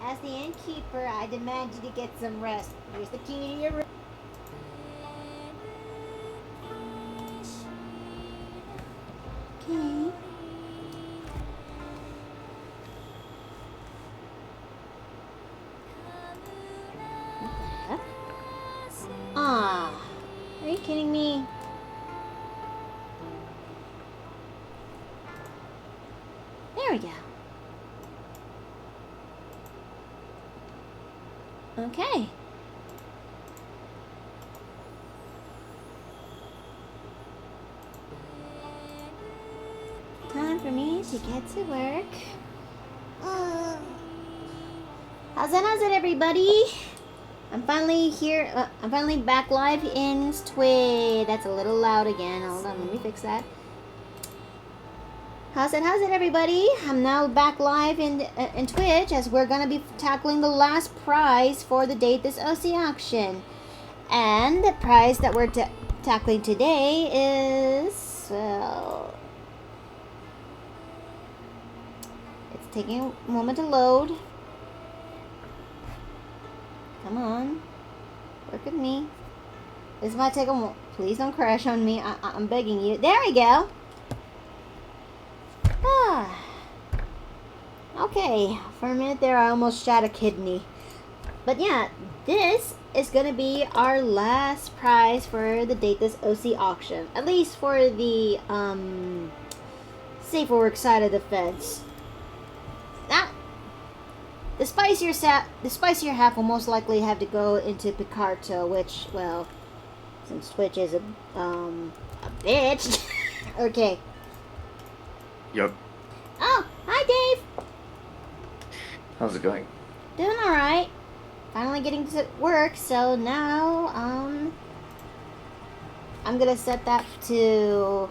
As the innkeeper, I demand you to get some rest. Here's the key to your room. Okay. What the heck? Ah, are you kidding me? There we go. Okay. Time for me to get to work. How's it, everybody? I'm finally here. I'm finally back live in Twitch. That's a little loud again. Hold on, let me fix that. How's it, everybody? I'm now back live in Twitch as we're gonna be tackling the last prize for the Date This OC auction. And the prize that we're tackling today is, well, it's taking a moment to load. Come on, work with me. This might take a moment. Please don't crash on me. I'm begging you. There we go. Ah. Okay, for a minute there I almost shot a kidney. But yeah, this is going to be our last prize for the Date This OC auction. At least for the safe work side of the fence. Now, the spicier half will most likely have to go into Picarto, which, well, since Twitch is a bitch. Okay. Yep. Oh, hi Dave. How's it going? Doing alright. Finally getting to work, so now, I'm gonna set that to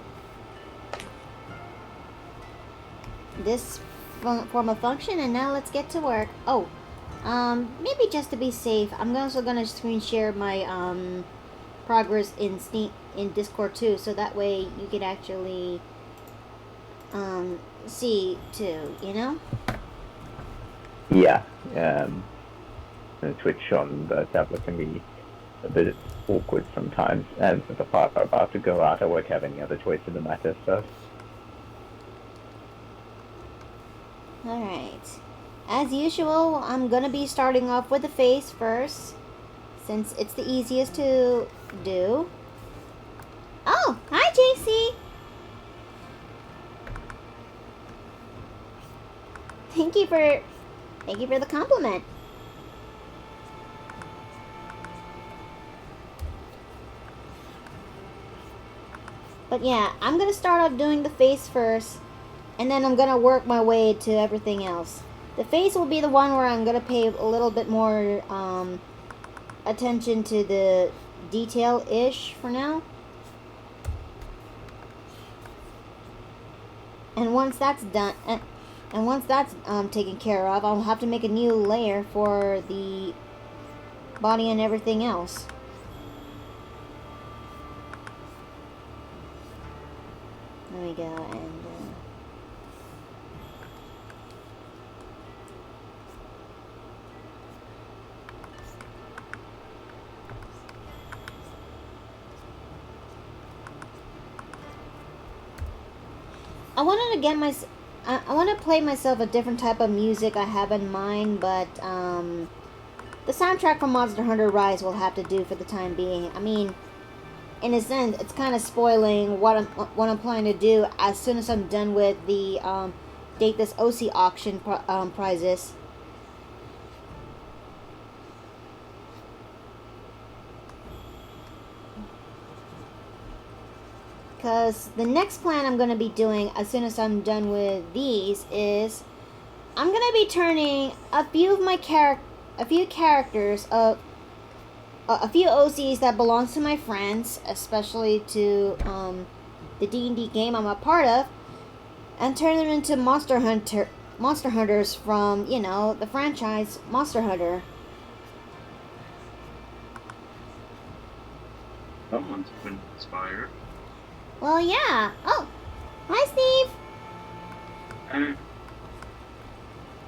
this form of function, and now let's get to work. Oh, maybe just to be safe, I'm also gonna screen share my, progress in Discord too, so that way you could actually, see too, you know? Yeah, Twitch on the tablet can be a bit awkward sometimes, and with the part I'm about to go out, I won't have any other choice in the matter, so... Alright. As usual, I'm gonna be starting off with the face first, since it's the easiest to do. Oh, hi JC! Thank you for the compliment. But yeah, I'm gonna start off doing the face first, and then I'm gonna work my way to everything else. The face will be the one where I'm gonna pay a little bit more attention to the detail-ish for now. And once that's done, and once that's taken care of, I'll have to make a new layer for the body and everything else. There we go, and I wanted to get I want to play myself a different type of music I have in mind, but the soundtrack from Monster Hunter Rise will have to do for the time being. I mean, in a sense, it's kind of spoiling what I'm planning to do as soon as I'm done with the Date This OC auction prizes. Because the next plan I'm going to be doing as soon as I'm done with these is I'm going to be turning a few of my characters of a few OCs that belongs to my friends, especially to the D&D game I'm a part of, and turn them into Monster Hunters from, you know, the franchise Monster Hunter. Someone's been inspired. Well, yeah. Oh, hi, Steve.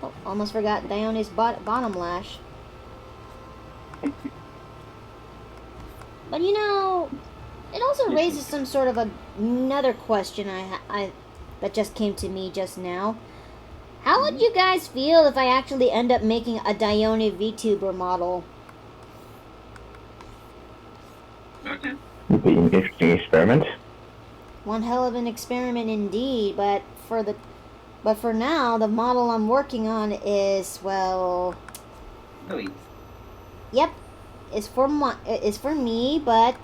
Oh, almost forgot Dione's bottom lash. But you know, it also raises some sort of another question I that just came to me just now. How would you guys feel if I actually end up making a Dione VTuber model? Okay. Would be an interesting experiment. One hell of an experiment indeed, but for now, the model I'm working on is, well, Really? yep, it's for me, but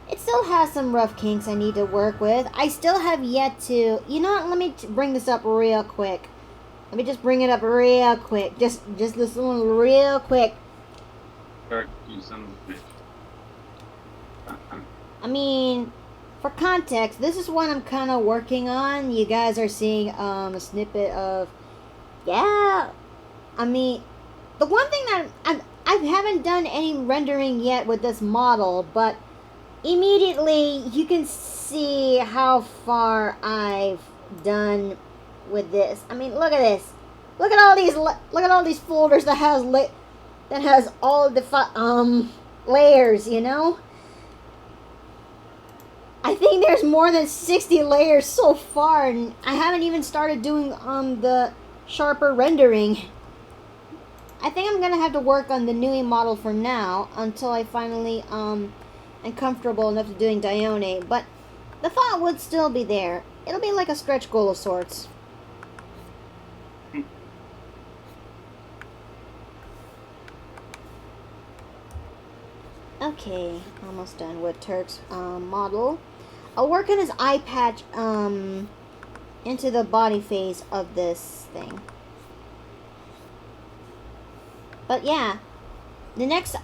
it still has some rough kinks I need to work with. I still have yet to, you know what, let me bring this up real quick. Let me just bring it up real quick. Just listen real quick. Or you son of a bitch. I mean, for context, this is what I'm kind of working on. You guys are seeing a snippet of, yeah. I mean, the one thing that I haven't done any rendering yet with this model, but immediately you can see how far I've done with this. I mean, look at this. Look at all these folders that has all the layers, you know? I think there's more than 60 layers so far, and I haven't even started doing the sharper rendering. I think I'm gonna have to work on the Nui model for now until I finally am comfortable enough to doing Dione, but the thought would still be there. It'll be like a stretch goal of sorts. Okay, almost done with Turk's model. I'll work on his eye patch into the body phase of this thing. But yeah, the next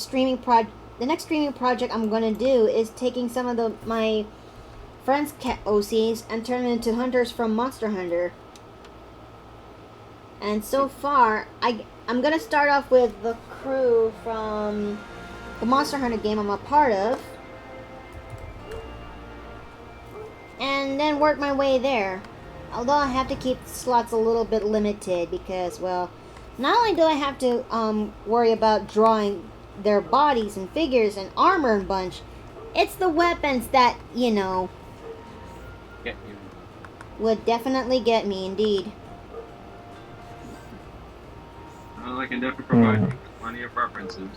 streaming project I'm gonna do is taking some of my friends' cat OCs and turn them into hunters from Monster Hunter. And so far, I'm gonna start off with the crew from the Monster Hunter game I'm a part of, and then work my way there. Although I have to keep slots a little bit limited because, well, not only do I have to worry about drawing their bodies and figures and armor and bunch, it's the weapons that, you know, Get you. would definitely get me indeed. Well, I can definitely provide you with plenty of references.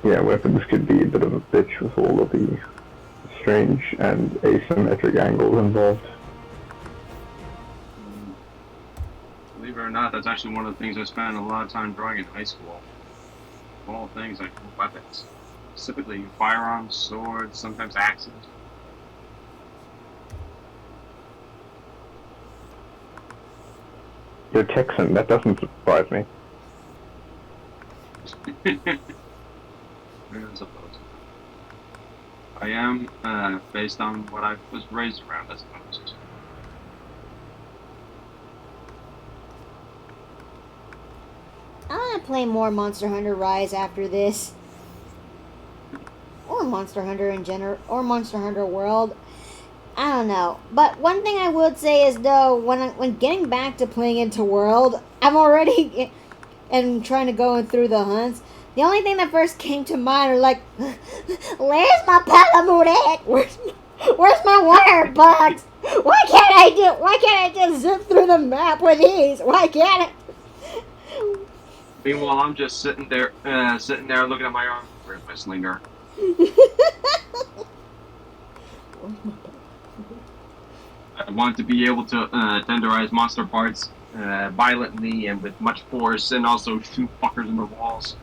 Yeah, weapons could be a bit of a bitch with all of the strange and asymmetric angles involved. Believe it or not, that's actually one of the things I spent a lot of time drawing in high school. All things like weapons. Specifically firearms, swords, sometimes axes. You're Texan, that doesn't surprise me. I suppose. I am, based on what I was raised around, I suppose. I want to play more Monster Hunter Rise after this. Or Monster Hunter in general, or Monster Hunter World. I don't know. But one thing I would say is, though, when getting back to playing into World, I'm already and trying to go through the hunts. The only thing that first came to mind are like, where's my Palamute? Where's my wire bugs? Why can't I just zip through the map with ease? Why can't I? Meanwhile, I'm just sitting there looking at my arm. Where's my slinger? I want to be able to tenderize monster parts violently and with much force, and also shoot fuckers in the walls.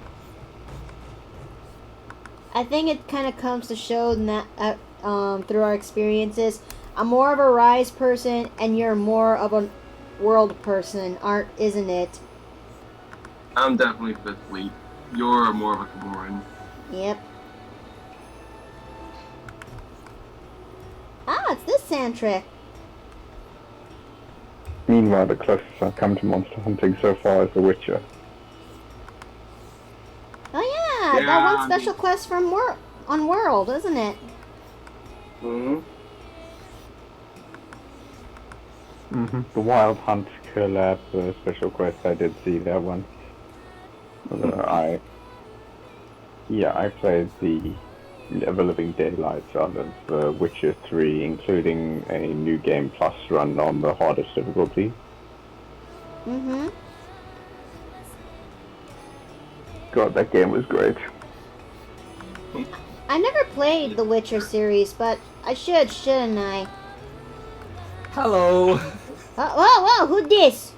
I think it kind of comes to show that through our experiences, I'm more of a Rise person, and you're more of a World person, isn't it? I'm definitely Fifth Fleet. You're more of a Camoran. Yep. Ah, it's this sand trick. Meanwhile, the closest I've come to monster hunting so far is The Witcher. Oh yeah, that one special quest from on World, isn't it? Mm-hmm. The Wild Hunt collab special quest, I did see that one. I played the Living Daylights out of Witcher 3, including a new game plus run on the hardest difficulty. Mm-hmm. God, that game was great. I never played the Witcher series, but I should, shouldn't I? Hello. Whoa, who this?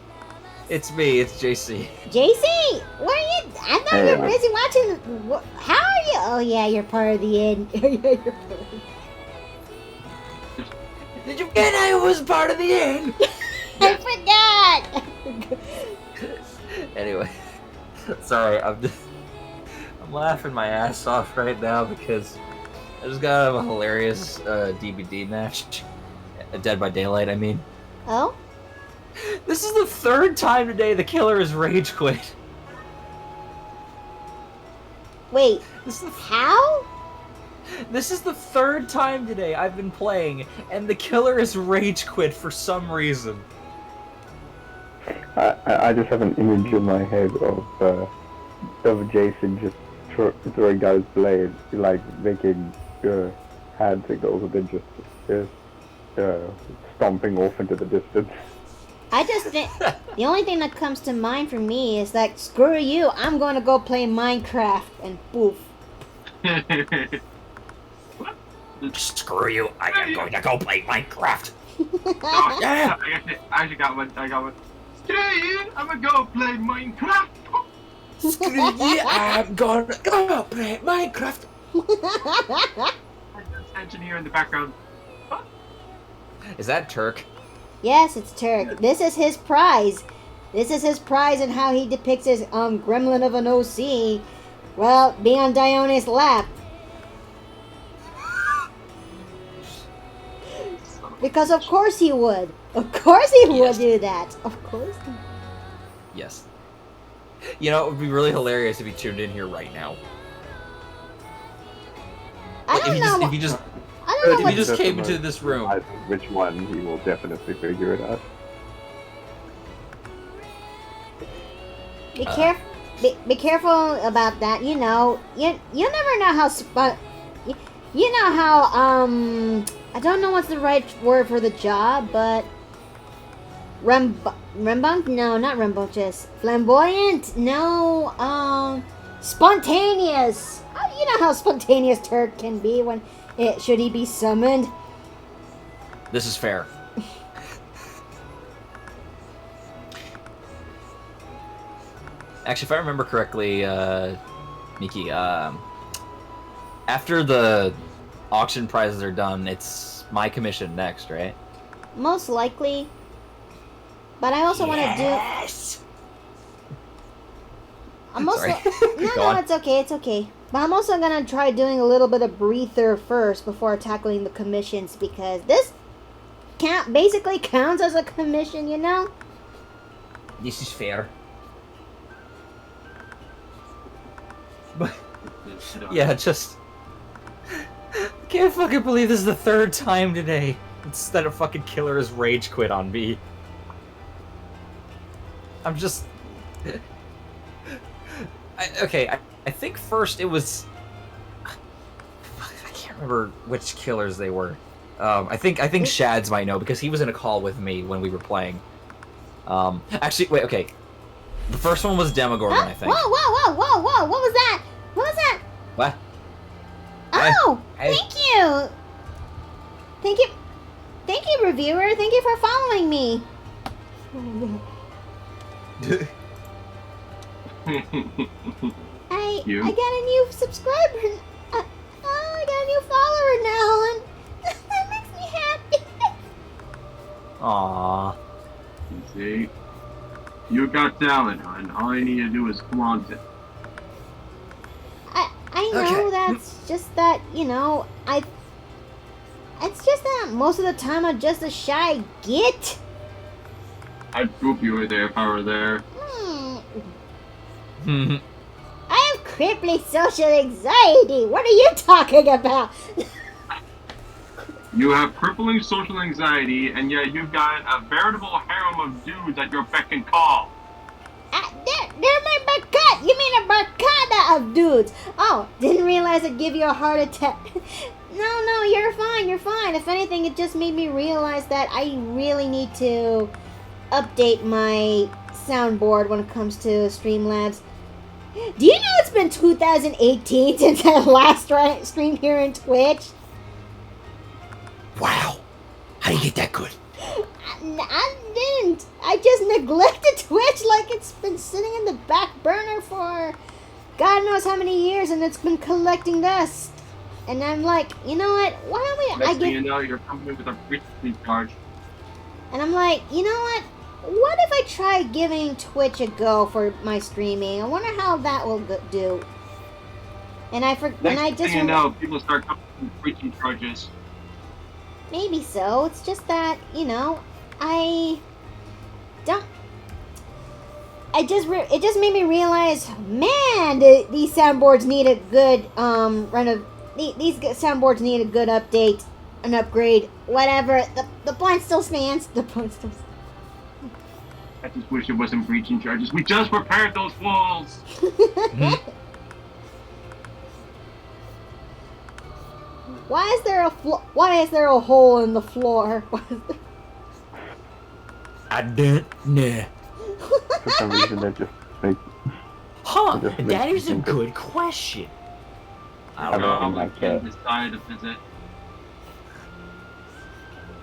It's me. It's JC. JC? Where are you? I thought you were busy watching. How are you? Oh yeah, you're part of the end. You're part of Did you forget I was part of the end? I forgot. Anyway, sorry. I'm laughing my ass off right now because I just got out of a hilarious DBD match. Dead by Daylight, I mean. Oh? This is the third time today the killer has rage quit. Wait, This is, how? this is the third time today I've been playing, and the killer has rage quit for some reason. I just have an image in my head of Jason just throwing down his blade, like making hand signals, and then just stomping off into the distance. I just think the only thing that comes to mind for me is like, screw you, I'm going to go play Minecraft, and poof. Screw you, I am going to go play Minecraft. Oh, yeah. I actually got one. Today, I'm gonna go play Minecraft. Screw you, I'm going to go play Minecraft. Engineer in the background. Is that Turk? Yes, it's Turk. This is his prize. This is his prize and how he depicts his gremlin of an OC. Well, being on Dione's lap. Because of course he would. Of course he would Yes. do that. Of course. Yes. You know, it would be really hilarious if he tuned in here right now. I don't know. If he just I don't know if he what. just came into this room. Which one, he will definitely figure it out. Be careful about that. You know, you never know how you know how I don't know what's the right word for the job, but rambunk? No, not rambunctious. Flamboyant? No. Spontaneous. You know how spontaneous Turk can be when should he be summoned. This is fair. Actually, if I remember correctly, Miki, after the auction prizes are done, it's my commission next, right? Most likely. But I also want to do. I'm also Sorry. no, Go on. it's okay, it's okay. But I'm also gonna try doing a little bit of breather first before tackling the commissions because this basically counts as a commission, you know. This is fair. But yeah, just I can't fucking believe this is the third time today that a fucking killer has rage quit on me. I'm just I think first it was I can't remember which killers they were. I think Shads might know because he was in a call with me when we were playing. Actually, wait, okay. The first one was Demogorgon, I think. Whoa! What was that? What was that? What? Oh, Hey. thank you, reviewer. Thank you for following me. I You? got a new subscriber. I got a new follower now, and that makes me happy. Aww. See, you got talent, and all you need to do is flaunt it. I know Okay. that's just that, you know, it's just that most of the time I'm just a shy git. I'd poop you were there if I were there. I have crippling social anxiety. What are you talking about? You have crippling social anxiety, and yet you've got a veritable harem of dudes at your beck and call. They're my barcada. You mean a barcada of dudes? Oh, didn't realize it'd give you a heart attack. No, you're fine. You're fine. If anything, it just made me realize that I really need to update my soundboard when it comes to Streamlabs. Do you know it's been 2018 since I last streamed here in Twitch? Wow. How do you get that good? I didn't. I just neglected Twitch like it's been sitting in the back burner for God knows how many years, and it's been collecting dust. And I'm like, you know what? Why don't we? Next thing you know, you're coming with a briefly charge. And I'm like, you know what? What if I try giving Twitch a go for my streaming? I wonder how that will do. And I Next thing you know, people start coming with breaching charges. Maybe so. It's just that, you know, I don't. It just made me realize, man, these soundboards need a good these soundboards need a good update, an upgrade, whatever. The point still stands. The point still stands. I just wish it wasn't breaching charges. We just repaired those walls. Why is there a hole in the floor? I don't know. For some reason, they just make. Huh, Just that make is a simple. good question. I I don't don't know. know. I like can't that. decide to visit.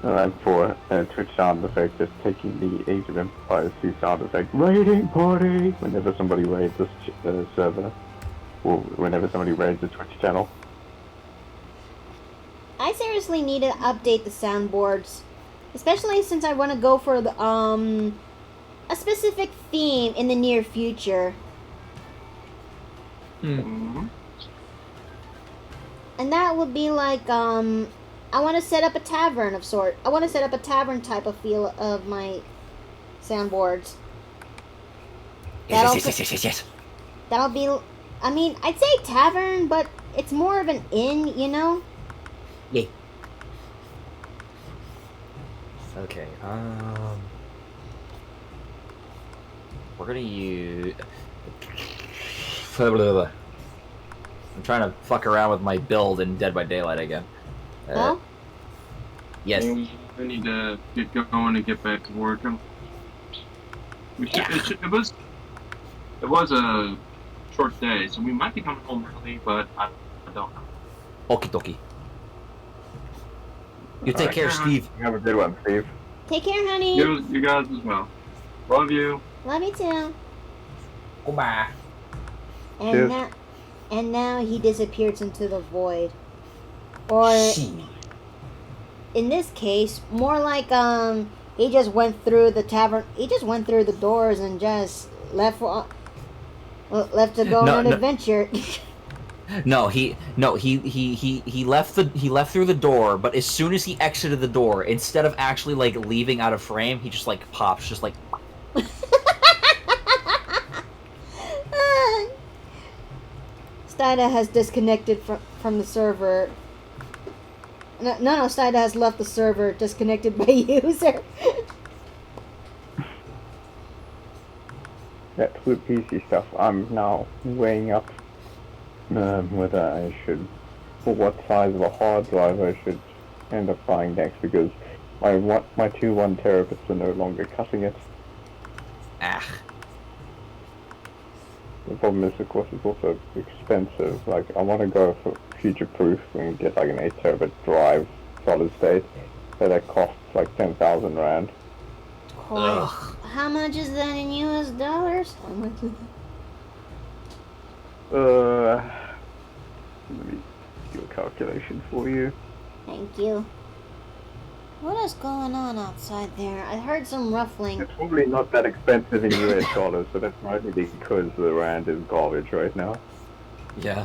And for Twitch sound effect, just taking the Age of Empires 2 sound effect, raiding party, whenever somebody raids this server, or whenever somebody raids a Twitch channel. I seriously need to update the soundboards, especially since I want to go for the a specific theme in the near future. Mm-hmm. And that would be like, I want to set up a tavern of sort. I want to set up a tavern type of feel of my soundboards. Yes. That'll be, I mean, I'd say tavern, but it's more of an inn, you know? Yeah. Okay, we're gonna use... I'm trying to fuck around with my build in Dead by Daylight again. Oh? Yes. We need to get going and get back to work. It was a short day, so we might be coming home early, but I don't know. Okie dokie. You take care, Steve. Have a good one, Steve. Take care, honey. You guys as well. Love you. Love you too. Goodbye. Cheers. And now he disappears into the void. Or, in this case, more like, he just went through the tavern, he just went through the doors and just left to go on an adventure. No, he left through the door, but as soon as he exited the door, instead of actually like leaving out of frame, he just like pops, just like. Stida has disconnected from the server. No, Stida has left the server, disconnected by user. That's with PC stuff. I'm now weighing up whether I should, for what size of a hard drive I should end up buying next, because my two 1 terabits are no longer cutting it. Ah. The problem is, of course, it's also expensive. Like, I want to go for future-proof and get like an 8 terabit drive, solid state, so that costs like 10,000 rand. Oh, how much is that in US dollars? How much is that? Let me do a calculation for you. Thank you. What is going on outside there? I heard some ruffling. It's probably not that expensive in US dollars, so that's probably because the rand is garbage right now. Yeah.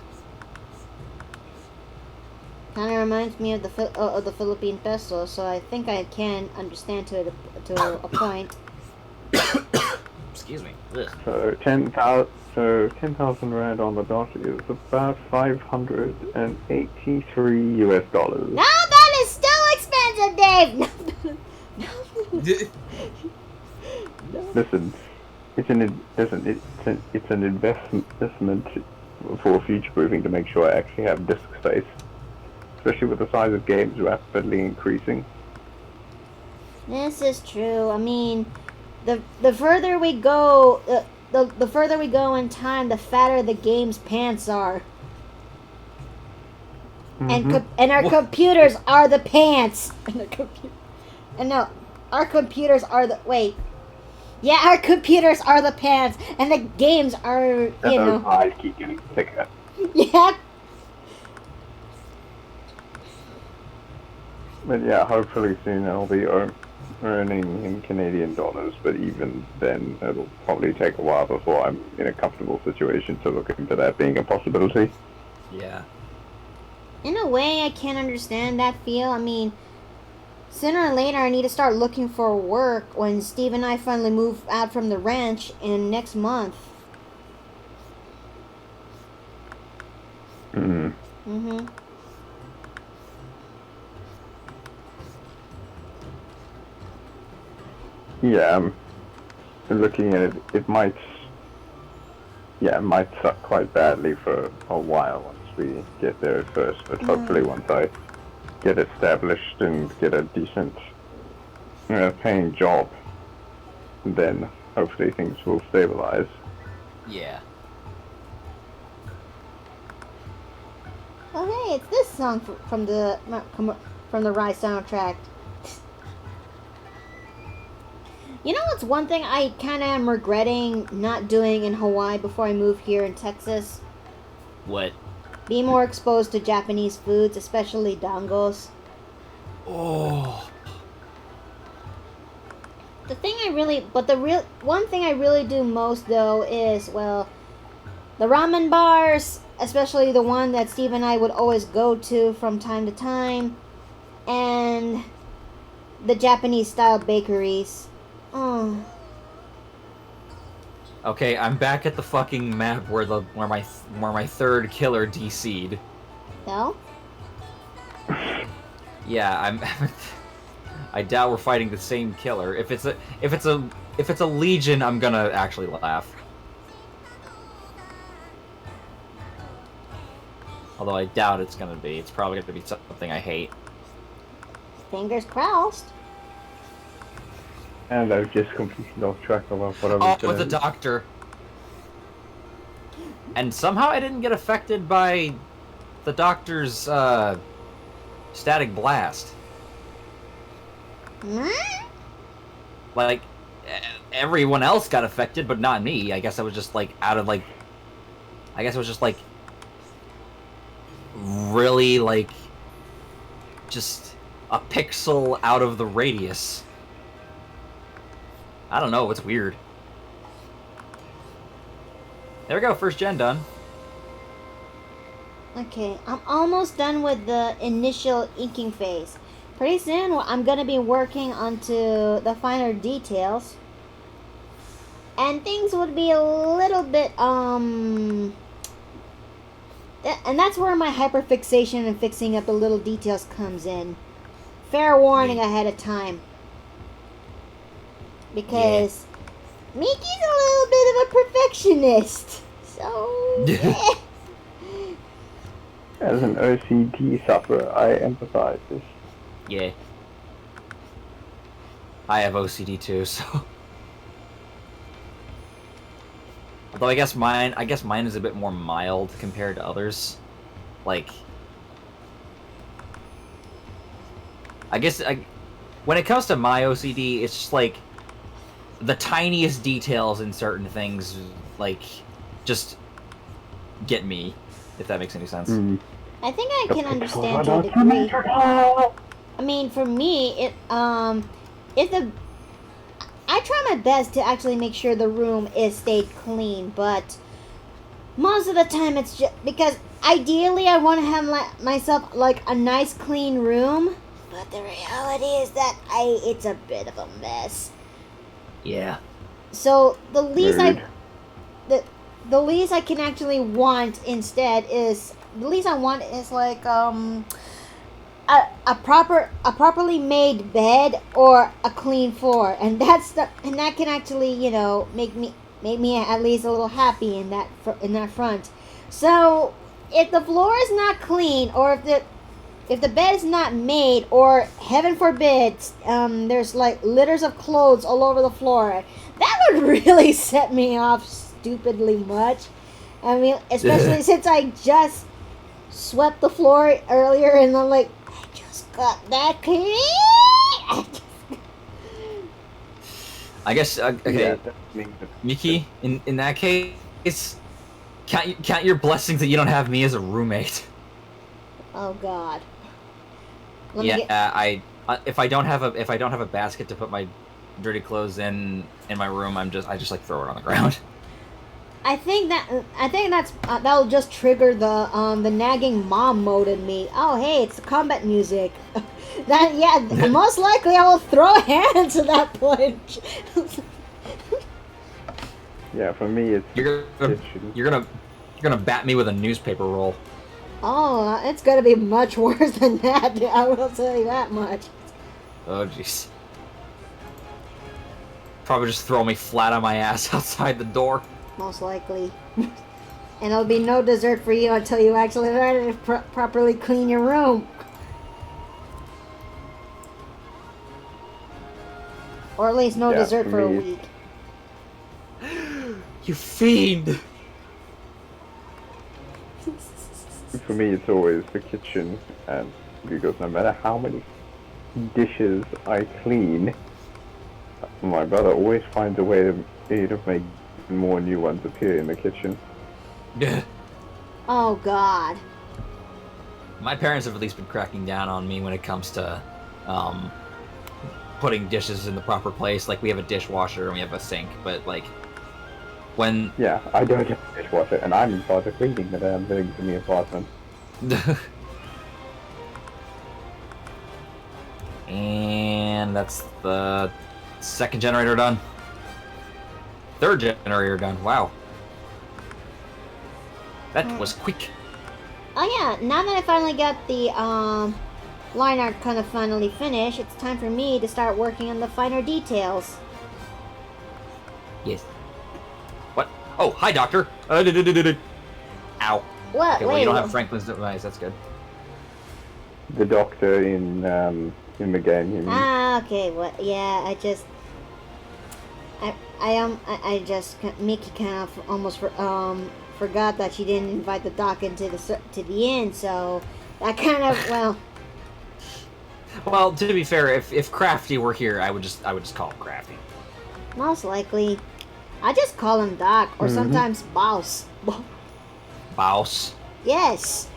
Kind of reminds me of the Philippine peso, so I think I can understand to a point. Excuse me. Ugh. So 10,000 rand on the dot is about 583 US dollars. Now that is still expensive! save! No. Listen, it's an investment for future proofing to make sure I actually have disk space, especially with the size of games rapidly increasing. This is true. I mean, the further we go, the further we go in time, the fatter the game's pants are. And our computers are the pants. And no, our computers are the Yeah, our computers are the pants, and the games are, And those eyes keep getting thicker. Yeah. But yeah, hopefully soon I'll be earning in Canadian dollars, but even then it'll probably take a while before I'm in a comfortable situation to look into that being a possibility. Yeah. In a way, I can't understand that feel. I mean, sooner or later, I need to start looking for work when Steve and I finally move out from the ranch in next month. Mm-hmm. Yeah, I'm looking at it. It might suck quite badly for a while once we get there at first, but hopefully once I get established and get a decent paying job, then hopefully things will stabilize. Yeah. Oh, hey, it's this song from the Rise soundtrack. You know what's one thing I kind of am regretting not doing in Hawaii before I move here in Texas? What? Be more exposed to Japanese foods, especially dangos. Oh. One thing I really do most though is, well, the ramen bars, especially the one that Steve and I would always go to from time to time, and the Japanese style bakeries. Oh. Okay, I'm back at the fucking map where my third killer DC'd. No? Yeah, I doubt we're fighting the same killer. If it's a legion, I'm gonna actually laugh. Although I doubt it's gonna be. It's probably gonna be something I hate. Fingers crossed. And I've just completely lost track of what I was Oh, gonna... with the doctor. And somehow I didn't get affected by the doctor's static blast. Like, everyone else got affected, but not me. I guess I was just like really like just a pixel out of the radius. I don't know, it's weird. There we go, first gen done. Okay, I'm almost done with the initial inking phase. Pretty soon, I'm going to be working onto the finer details. And things would be a little bit, and that's where my hyperfixation and fixing up the little details comes in. Fair warning ahead of time. Because Miki's a little bit of a perfectionist. So, yeah. As an OCD sufferer, I empathize this. Yeah. I have OCD too, so... Although I guess mine is a bit more mild compared to others. Like... when it comes to my OCD, it's just like... the tiniest details in certain things, like, just get me, if that makes any sense. I think I can understand to a degree. I mean, for me, I try my best to actually make sure the room is stayed clean, but most of the time it's just because ideally I want to have myself like a nice clean room, but the reality is that it's a bit of a mess. Yeah. So the least the least I can actually want instead is like a properly made bed or a clean floor, and that can actually make me at least a little happy in that front. So if the floor is not clean, or if the bed is not made, or heaven forbid, there's like litters of clothes all over the floor, that would really set me off stupidly much. I mean, especially since I just swept the floor earlier, and I'm like, I just got that clean. I guess okay, Yeah, that means that- Miki. In that case, count your blessings that you don't have me as a roommate. Oh God. I if I don't have a basket to put my dirty clothes in my room, I just like throw it on the ground. I think that'll just trigger the nagging mom mode in me. Oh hey, it's the combat music. Most likely I will throw hands at that point. Yeah, for me it's You're kitchen. gonna bat me with a newspaper roll. Oh, it's gonna be much worse than that. I will tell you that much. Oh jeez. Probably just throw me flat on my ass outside the door. Most likely. And there'll be no dessert for you until you actually learn to properly clean your room. Or at least no Yeah, dessert for for a me- week. You fiend! For me, it's always the kitchen, and because no matter how many dishes I clean, my brother always finds a way to make more new ones appear in the kitchen. Oh God. My parents have at least been cracking down on me when it comes to putting dishes in the proper place. Like, we have a dishwasher and we have a sink, but like when Yeah, I don't have a dishwasher, and I'm in charge of cleaning that I'm living in the apartment. and that's the second generator done. Third generator done. Wow. That was quick. Oh yeah, now that I finally got the line art kind of finally finished, it's time for me to start working on the finer details. Yes. What? Oh, hi, Doctor. Ow. What? Okay, well, you don't have Franklin's device. That's good. The doctor in the game. You mean? Ah, okay. What? Yeah, Mickey kind of almost forgot that she didn't invite the doc into the inn, so that kind of Well, to be fair, if Crafty were here, I would just call him Crafty. most likely, I just call him Doc or sometimes Boss. Boss. Yes.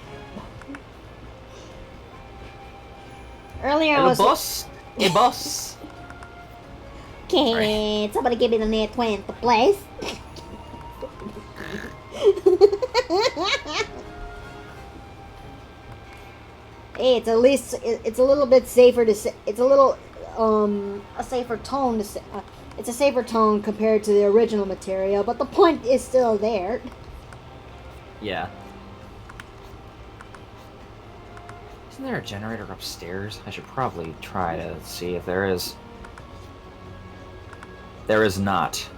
Earlier I Hello, was. boss. Hey, boss. Can somebody give me the net 20, please? Hey, it's at least it's a little bit safer to say. It's a little a safer tone to say. It's a safer tone compared to the original material, but the point is still there. Yeah. Isn't there a generator upstairs? I should probably try to see if there is. There is not.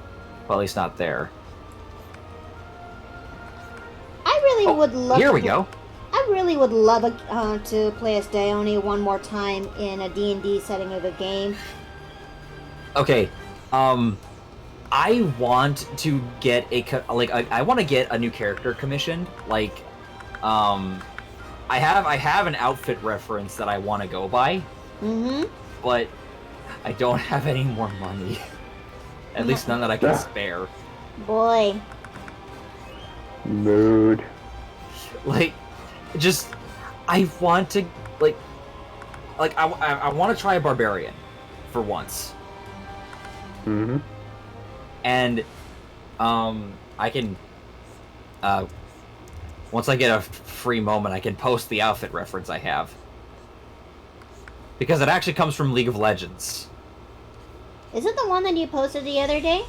Well, at least not there. I really would love. Here to we go. I really would love to play as Dione one more time in a D&D setting of a game. Okay, I want to get I want to get a new character commissioned. Like, I have an outfit reference that I want to go by. Mm-hmm. But I don't have any more money. At least none that I can spare. Boy. Mood. Like, just I want to I want to try a barbarian for once. Mm-hmm. And I can once I get a free moment, I can post the outfit reference I have, because it actually comes from League of Legends. Is it the one that you posted the other day?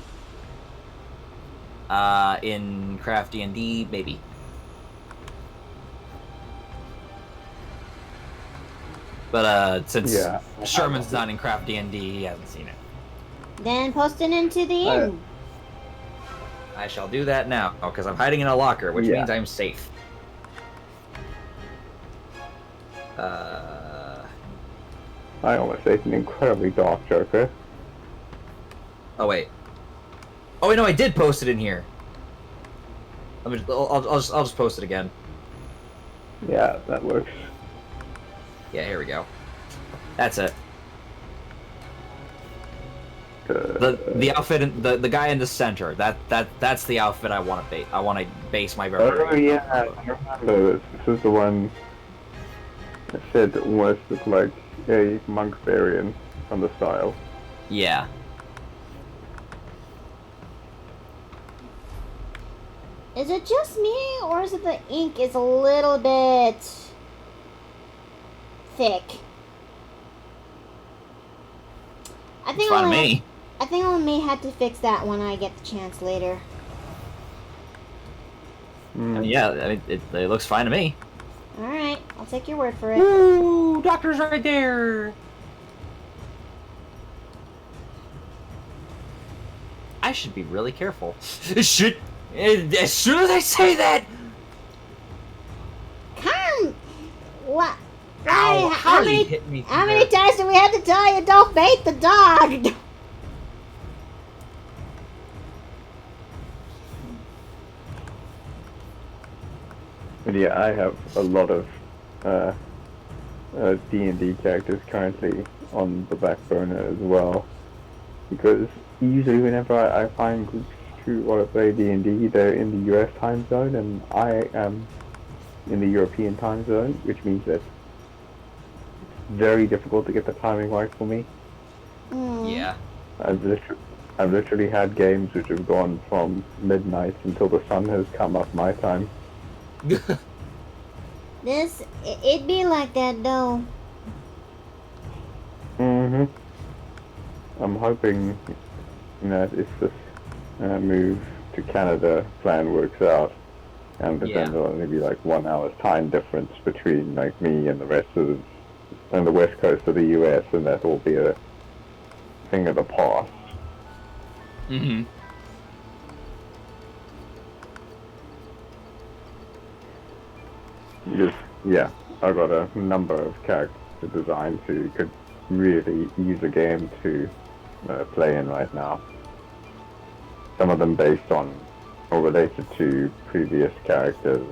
In Craft D&D, maybe. But since Yeah. Sherman's not in Craft D&D, he hasn't seen it. Then post it into the Uh, inn. I shall do that now, because I'm hiding in a locker, which Yeah. means I'm safe. Uh... I almost ate an incredibly dark Joker. Oh, wait. Oh, wait, no, I did post it in here. I'll just post it again. Yeah, that works. Yeah, here we go. That's it. Uh, The outfit, the guy in the center. That's the outfit I want to base. I want to base my Oh barbarian. yeah, I remember this. This is the one that said almost looked like a monk variant on the style. Yeah. Is it just me, or is it the ink is a little bit thick? I It's think fine to only me. I think only me had to fix that when I get the chance later. I mean, yeah, I mean, it looks fine to me. All right, I'll take your word for it. Ooh, doctor's right there. I should be really careful. As soon as I say that, Come, what? ow, How Harley many? hit me. How many times do we have to tell you don't bait the dog? And yeah, I have a lot of D&D characters currently on the back burner as well, because usually whenever I find groups who want to play D&D, they're in the US time zone, and I am in the European time zone, which means that it's very difficult to get the timing right for me. Yeah. I've literally had games which have gone from midnight until the sun has come up my time. It'd be like that though. Mm-hmm. I'm hoping that if this move to Canada plan works out, and that then there'll only be like 1 hour's time difference between like me and the rest of the west coast of the US, and that will be a thing of the past. Mm-hmm. Just, yeah, I've got a number of character designs who could really use a game to play in right now. Some of them based on or related to previous characters,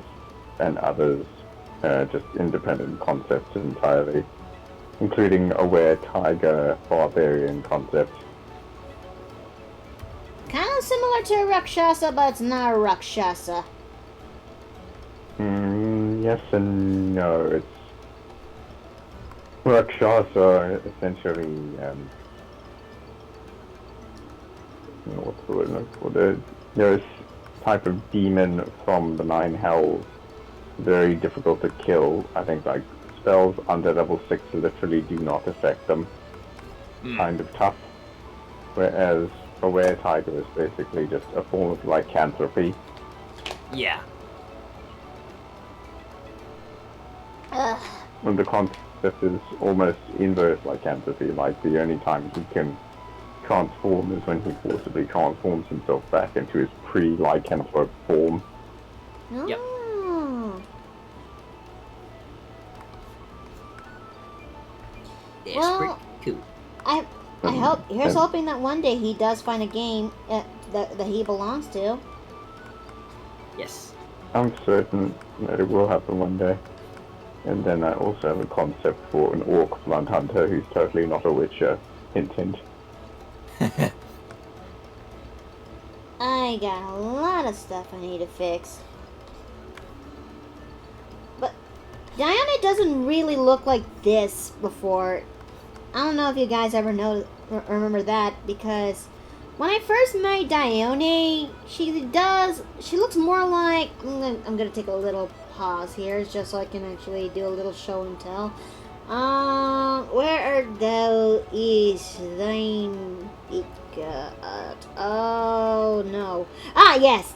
and others just independent concepts entirely, including a were-tiger barbarian concept. Kind of similar to a Rakshasa, but it's not a Rakshasa. Yes and no. It's Rakshasa essentially. What's the word for the? There's type of demon from the Nine Hells. Very difficult to kill. I think like spells under level 6 literally do not affect them. Kind of tough. Whereas a were-tiger is basically just a form of lycanthropy. Yeah. And the concept is almost inverse lycanthropy, like the only time he can transform is when he forcibly transforms himself back into his pre-lycanthrope form. Yep. That's Well, pretty cool. I hope. Here's hoping that one day he does find a game that he belongs to. Yes. I'm certain that it will happen one day. And then I also have a concept for an orc blood hunter who's totally not a witcher. Hint, hint. I got a lot of stuff I need to fix. But Dione doesn't really look like this before. I don't know if you guys ever remember that, because when I first met Dione, she looks more like, I'm gonna take a little pause here just so I can actually do a little show and tell. Where are thou is thine God? Oh no. Ah, yes.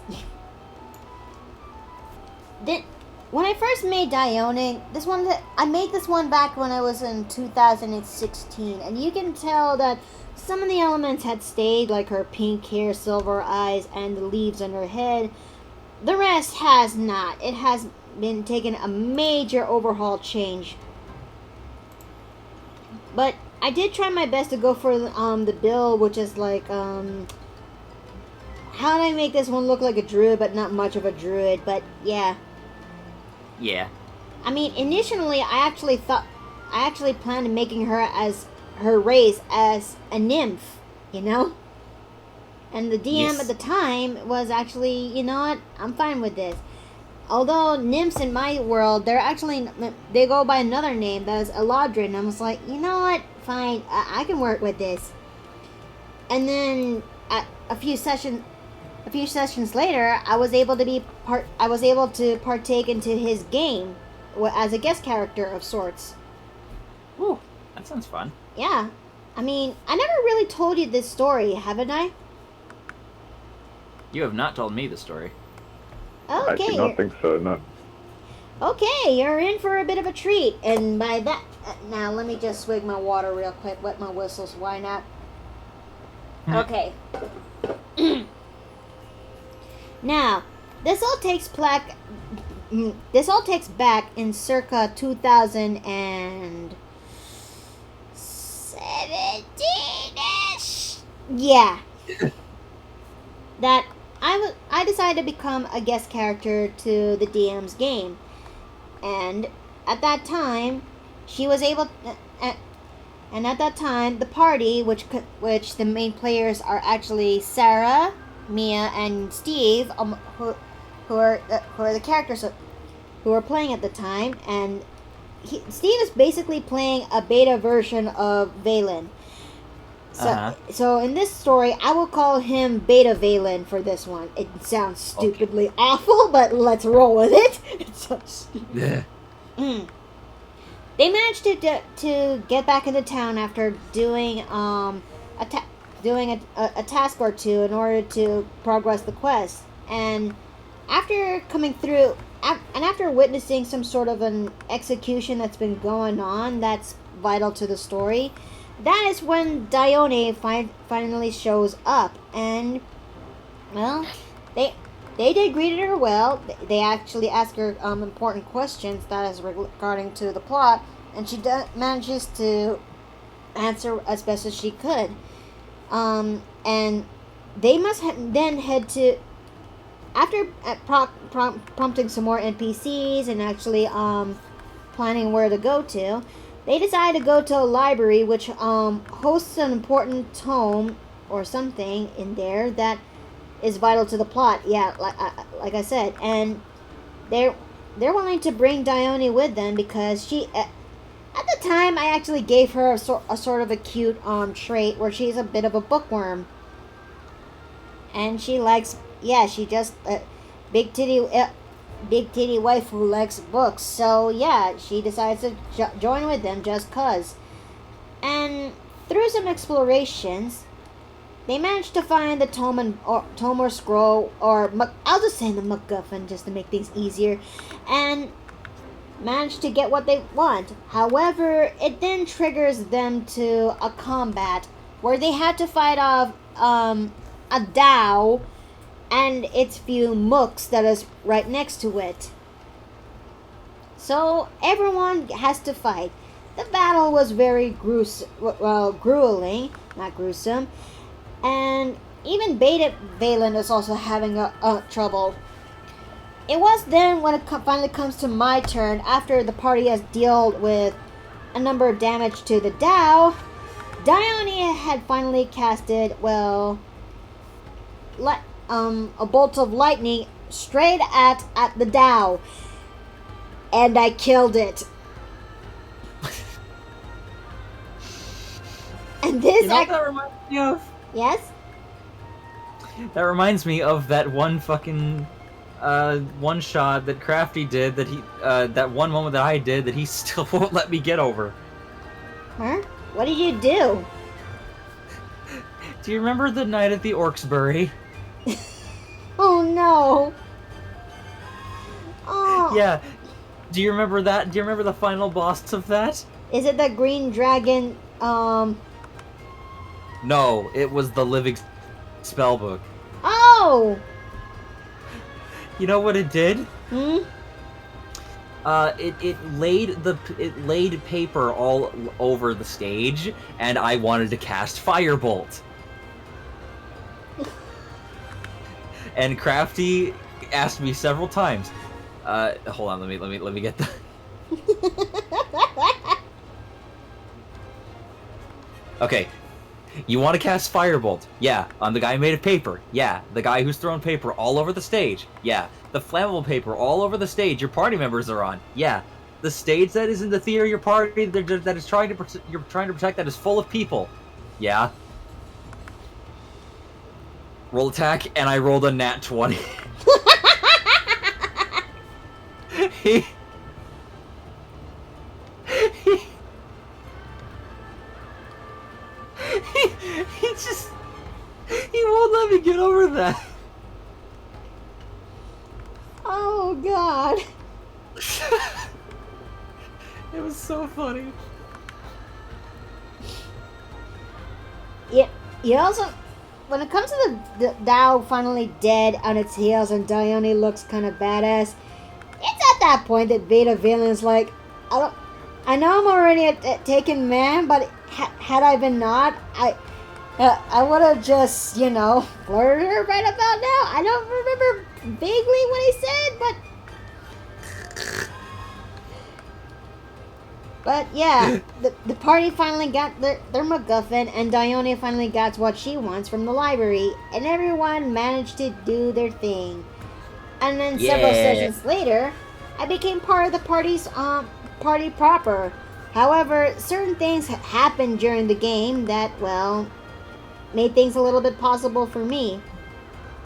when I first made Dione, I made this one back when I was in 2016, and you can tell that some of the elements had stayed, like her pink hair, silver eyes, and the leaves on her head. The rest has not. It has been taken a major overhaul change. But I did try my best to go for the bill, which is like how do I make this one look like a druid, but not much of a druid? But yeah. Yeah. I mean, initially, I actually planned on making her as her race as a nymph, you know. And the DM Yes. at the time was actually, you know what? I'm fine with this. Although nymphs in my world, they go by another name that is Eladrin. I was like, you know what? Fine, I can work with this. And then a few sessions later, I was able to partake into his game as a guest character of sorts. Ooh, that sounds fun. Yeah, I mean, I never really told you this story, haven't I? You have not told me the story. I do Okay, not think so, no. okay, you're in for a bit of a treat. And by that, now let me just swig my water real quick, wet my whistles. Why not? Okay. Now, this all takes back in circa 2017-ish. Yeah. That I decided to become a guest character to the DM's game, and at that time, the party, which the main players are actually Sarah, Mia, and Steve, who are the characters who are playing at the time, and Steve is basically playing a beta version of Valen. So in this story, I will call him Beta Valen for this one. It sounds stupidly awful, but let's roll with it. It sounds stupid. Yeah. They managed to get back into town after doing a task or two in order to progress the quest. And after coming through, and after witnessing some sort of an execution that's been going on that's vital to the story, that is when Dione finally shows up. And, well, they did greet her well. They actually ask her important questions that is regarding to the plot, and she manages to answer as best as she could. And they must then head to, after prompting some more NPCs and actually planning where to go to, they decided to go to a library which hosts an important tome or something in there that is vital to the plot. Yeah, like I said, and they're willing to bring Dione with them because she, at the time, I actually gave her a sort of a cute trait where she's a bit of a bookworm, and she likes, she just big titty wife who likes books. So yeah, she decides to join with them just cause. And through some explorations, they managed to find the tome or scroll, or I'll just say the MacGuffin just to make things easier, and managed to get what they want. However, it then triggers them to a combat where they had to fight off a Dao and its few mooks that is right next to it. So everyone has to fight. The battle was very grueling, not gruesome, and even Beta Valen is also having a trouble. It was then when it finally comes to my turn, after the party has dealt with a number of damage to the Dao, Dione had finally casted, a bolt of lightning straight at the Dao, and I killed it. And this, You know what that reminds me of? Yes. That reminds me of that one fucking one shot that Crafty did, that he that one moment that I did that he still won't let me get over. Huh? What did you do? Do you remember the night at the Orcsbury? Oh no. Oh. Yeah, Do you remember that? Do you remember the final boss of that? Is it the green dragon? No, it was the living spellbook. Oh! You know what it did? Hmm? It laid paper all over the stage, and I wanted to cast Firebolt. And Crafty asked me several times. Hold on, let me get the. Okay, you want to cast Firebolt? Yeah. On the guy made of paper? Yeah. The guy who's throwing paper all over the stage? Yeah. The flammable paper all over the stage your party members are on? Yeah. The stage that is in the theater your party that is you're trying to protect that is full of people? Yeah. Roll attack, and I rolled a nat 20. he just he won't let me get over that. Oh God! It was so funny. Yeah. You also, when it comes to the Dow finally dead on its heels and Dione looks kind of badass, it's at that point that Beta Villain's like, I know I'm already a taken man, but had I been not, I would have just, flirted her right about now. I don't remember vaguely what he said, but yeah, the party finally got their MacGuffin, and Dione finally got what she wants from the library, and everyone managed to do their thing. And then several sessions later, I became part of the party proper. However, certain things happened during the game that, well, made things a little bit possible for me.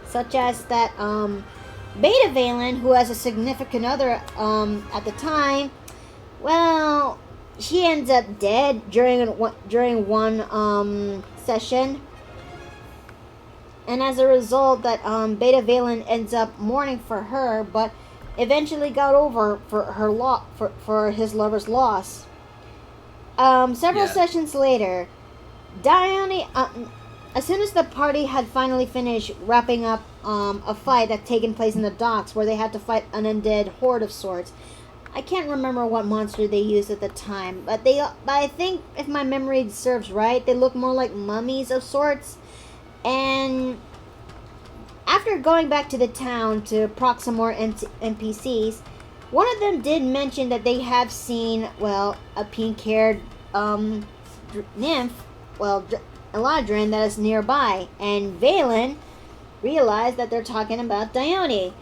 Such as that, Beta Valen, who has a significant other, at the time, well, she ends up dead during one session. And as a result, that Beta Valen ends up mourning for her, but eventually got over for his lover's loss. Several sessions later, Dione, as soon as the party had finally finished wrapping up a fight that taken place in the docks, where they had to fight an undead horde of sorts. I can't remember what monster they used at the time, but I think, if my memory serves right, they look more like mummies of sorts. And after going back to the town to proc some more NPCs, one of them did mention that they have seen, well, a pink-haired nymph, well, Eladrin, that is nearby. And Valen realized that they're talking about Dione.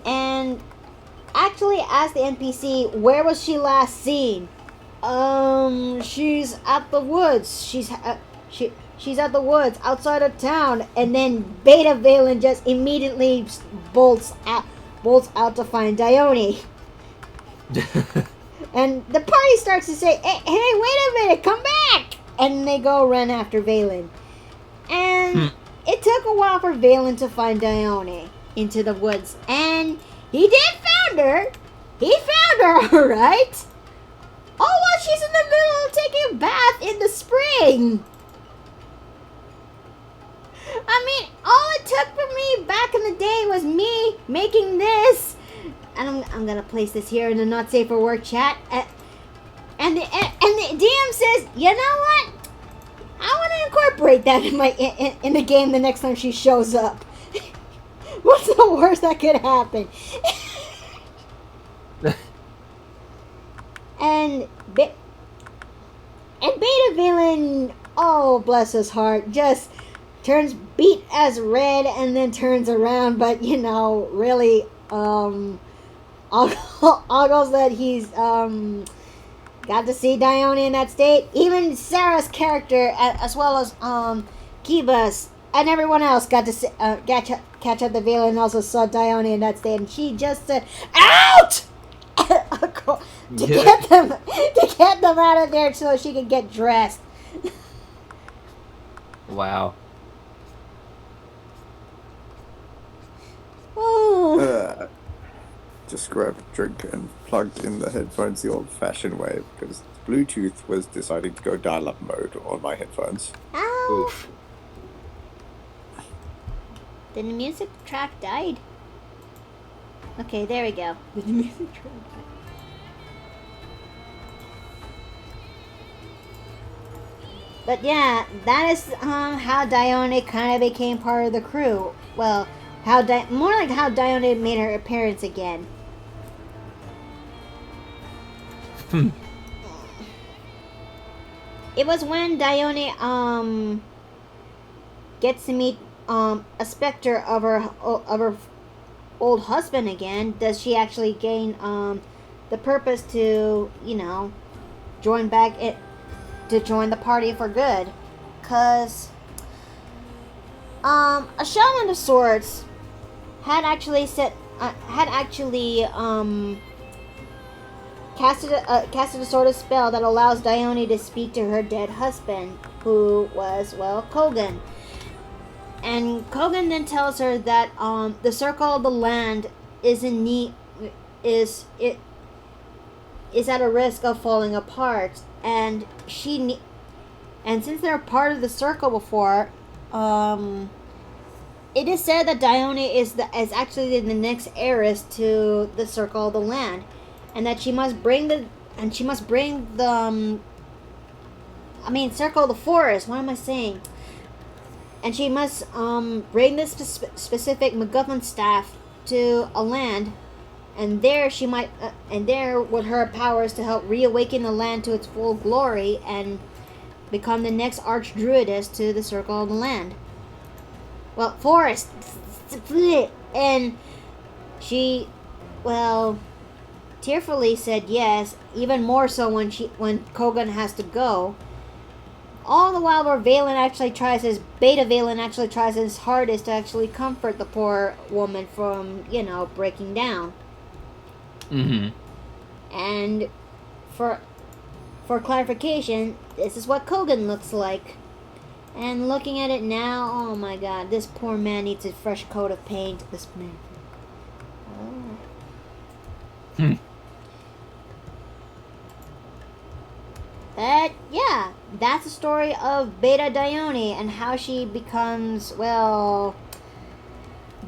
And actually asked the NPC, where was she last seen? She's at the woods. She's at the woods outside of town. And then Beta Valen just immediately bolts out to find Dione. And the party starts to say, hey, wait a minute, come back! And they go run after Valen. And it took a while for Valen to find Dione into the woods. And he did found her. He found her, alright. Oh, well, she's in the middle of taking a bath in the spring. I mean, all it took for me back in the day was me making this. And I'm gonna place this here in the not safe for work chat. And the DM says, you know what? I want to incorporate that in the game the next time she shows up. What's the worst that could happen? and Beta Valen, oh bless his heart, just turns beet as red and then turns around, but really ogles that he's got to see Dione in that state. Even Sarah's character, as well as Kiba's and everyone else, got to see, catch up the Valen and also saw Dione in that state, and she just said, "Out!" to get them out of there so she could get dressed. Wow. just grabbed a drink and plugged in the headphones the old-fashioned way because Bluetooth was deciding to go dial-up mode on my headphones. Ow! Oof. Then the music track died. Okay, there we go. The music track died. But yeah, that is how Dione kind of became part of the crew. Well, more like how Dione made her appearance again. It was when Dione gets to meet a specter of her old husband again. Does she actually gain the purpose to join back it to join the party for good? Cause a shaman of sorts had actually casted a sort of spell that allows Dione to speak to her dead husband, who was, well, Kogan. And Kogan then tells her that the circle of the land is at a risk of falling apart, and since they're part of the circle before, it is said that Dione is actually the next heiress to the circle of the land, and that she must bring the circle of the forest. What am I saying? And she must bring this specific MacGuffin staff to a land, and there with her powers to help reawaken the land to its full glory and become the next archdruidess to the circle of the land. Well, forest, and she, well, tearfully said yes. Even more so when Kogan has to go. All the while, where Beta Valen actually tries his hardest to actually comfort the poor woman from, breaking down. Mm-hmm. And for clarification, this is what Kogan looks like. And looking at it now, oh my god, this poor man needs a fresh coat of paint. This man. Oh. But yeah, that's the story of Beta Dione and how she becomes, well,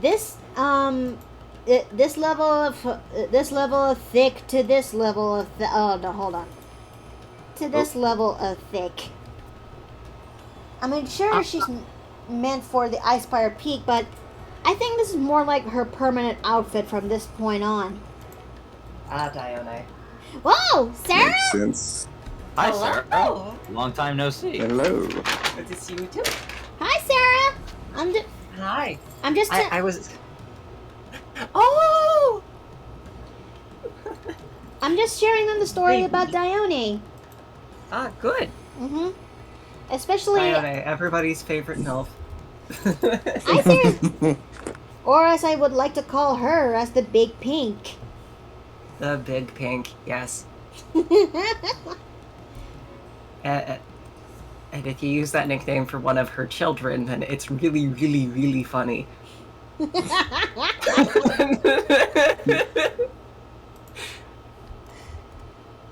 this level of thick to this level of level of thick. I mean, sure, she's meant for the Icefire Peak, but I think this is more like her permanent outfit from this point on. Dione. Whoa, Sarah! Makes sense. Hi, Hello. Sarah. Long time no see. Hello. Good to see you too. Hi, Sarah. Hi. I'm just. I was. Oh! I'm just sharing them the story Baby. about Dione. Ah, good. Mm-hmm. Especially. Dione, everybody's favorite MILF. I say, or as I would like to call her, as the Big Pink. The Big Pink, yes. And if you use that nickname for one of her children, then it's really, really, really funny.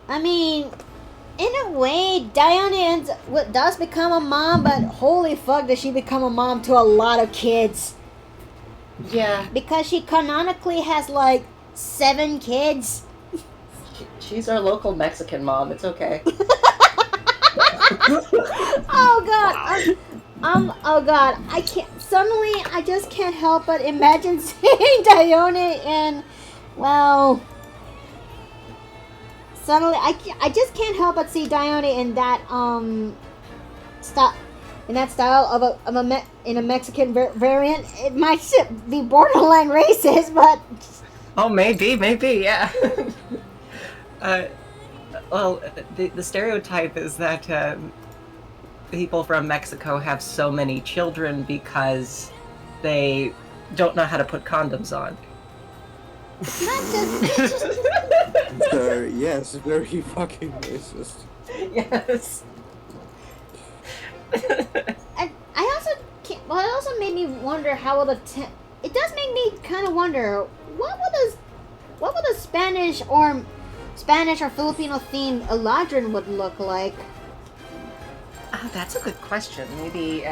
I mean, in a way, Dione does become a mom, but holy fuck, does she become a mom to a lot of kids? Yeah. Because she canonically has like 7 kids. She's our local Mexican mom. It's okay. Oh god, oh god, I can't. Suddenly, I just can't help but imagine seeing Dione in, well. Suddenly, I just can't help but see Dione in that style of a Mexican variant. It might be borderline racist, but Oh, maybe, yeah. Well, the stereotype is that people from Mexico have so many children because they don't know how to put condoms on. not just. So, yes, very fucking racist. Yes. I also can't. Well, it also made me wonder how will it does make me kind of wonder what what would a Spanish or Filipino themed Eladrin would look like? Oh, that's a good question. Maybe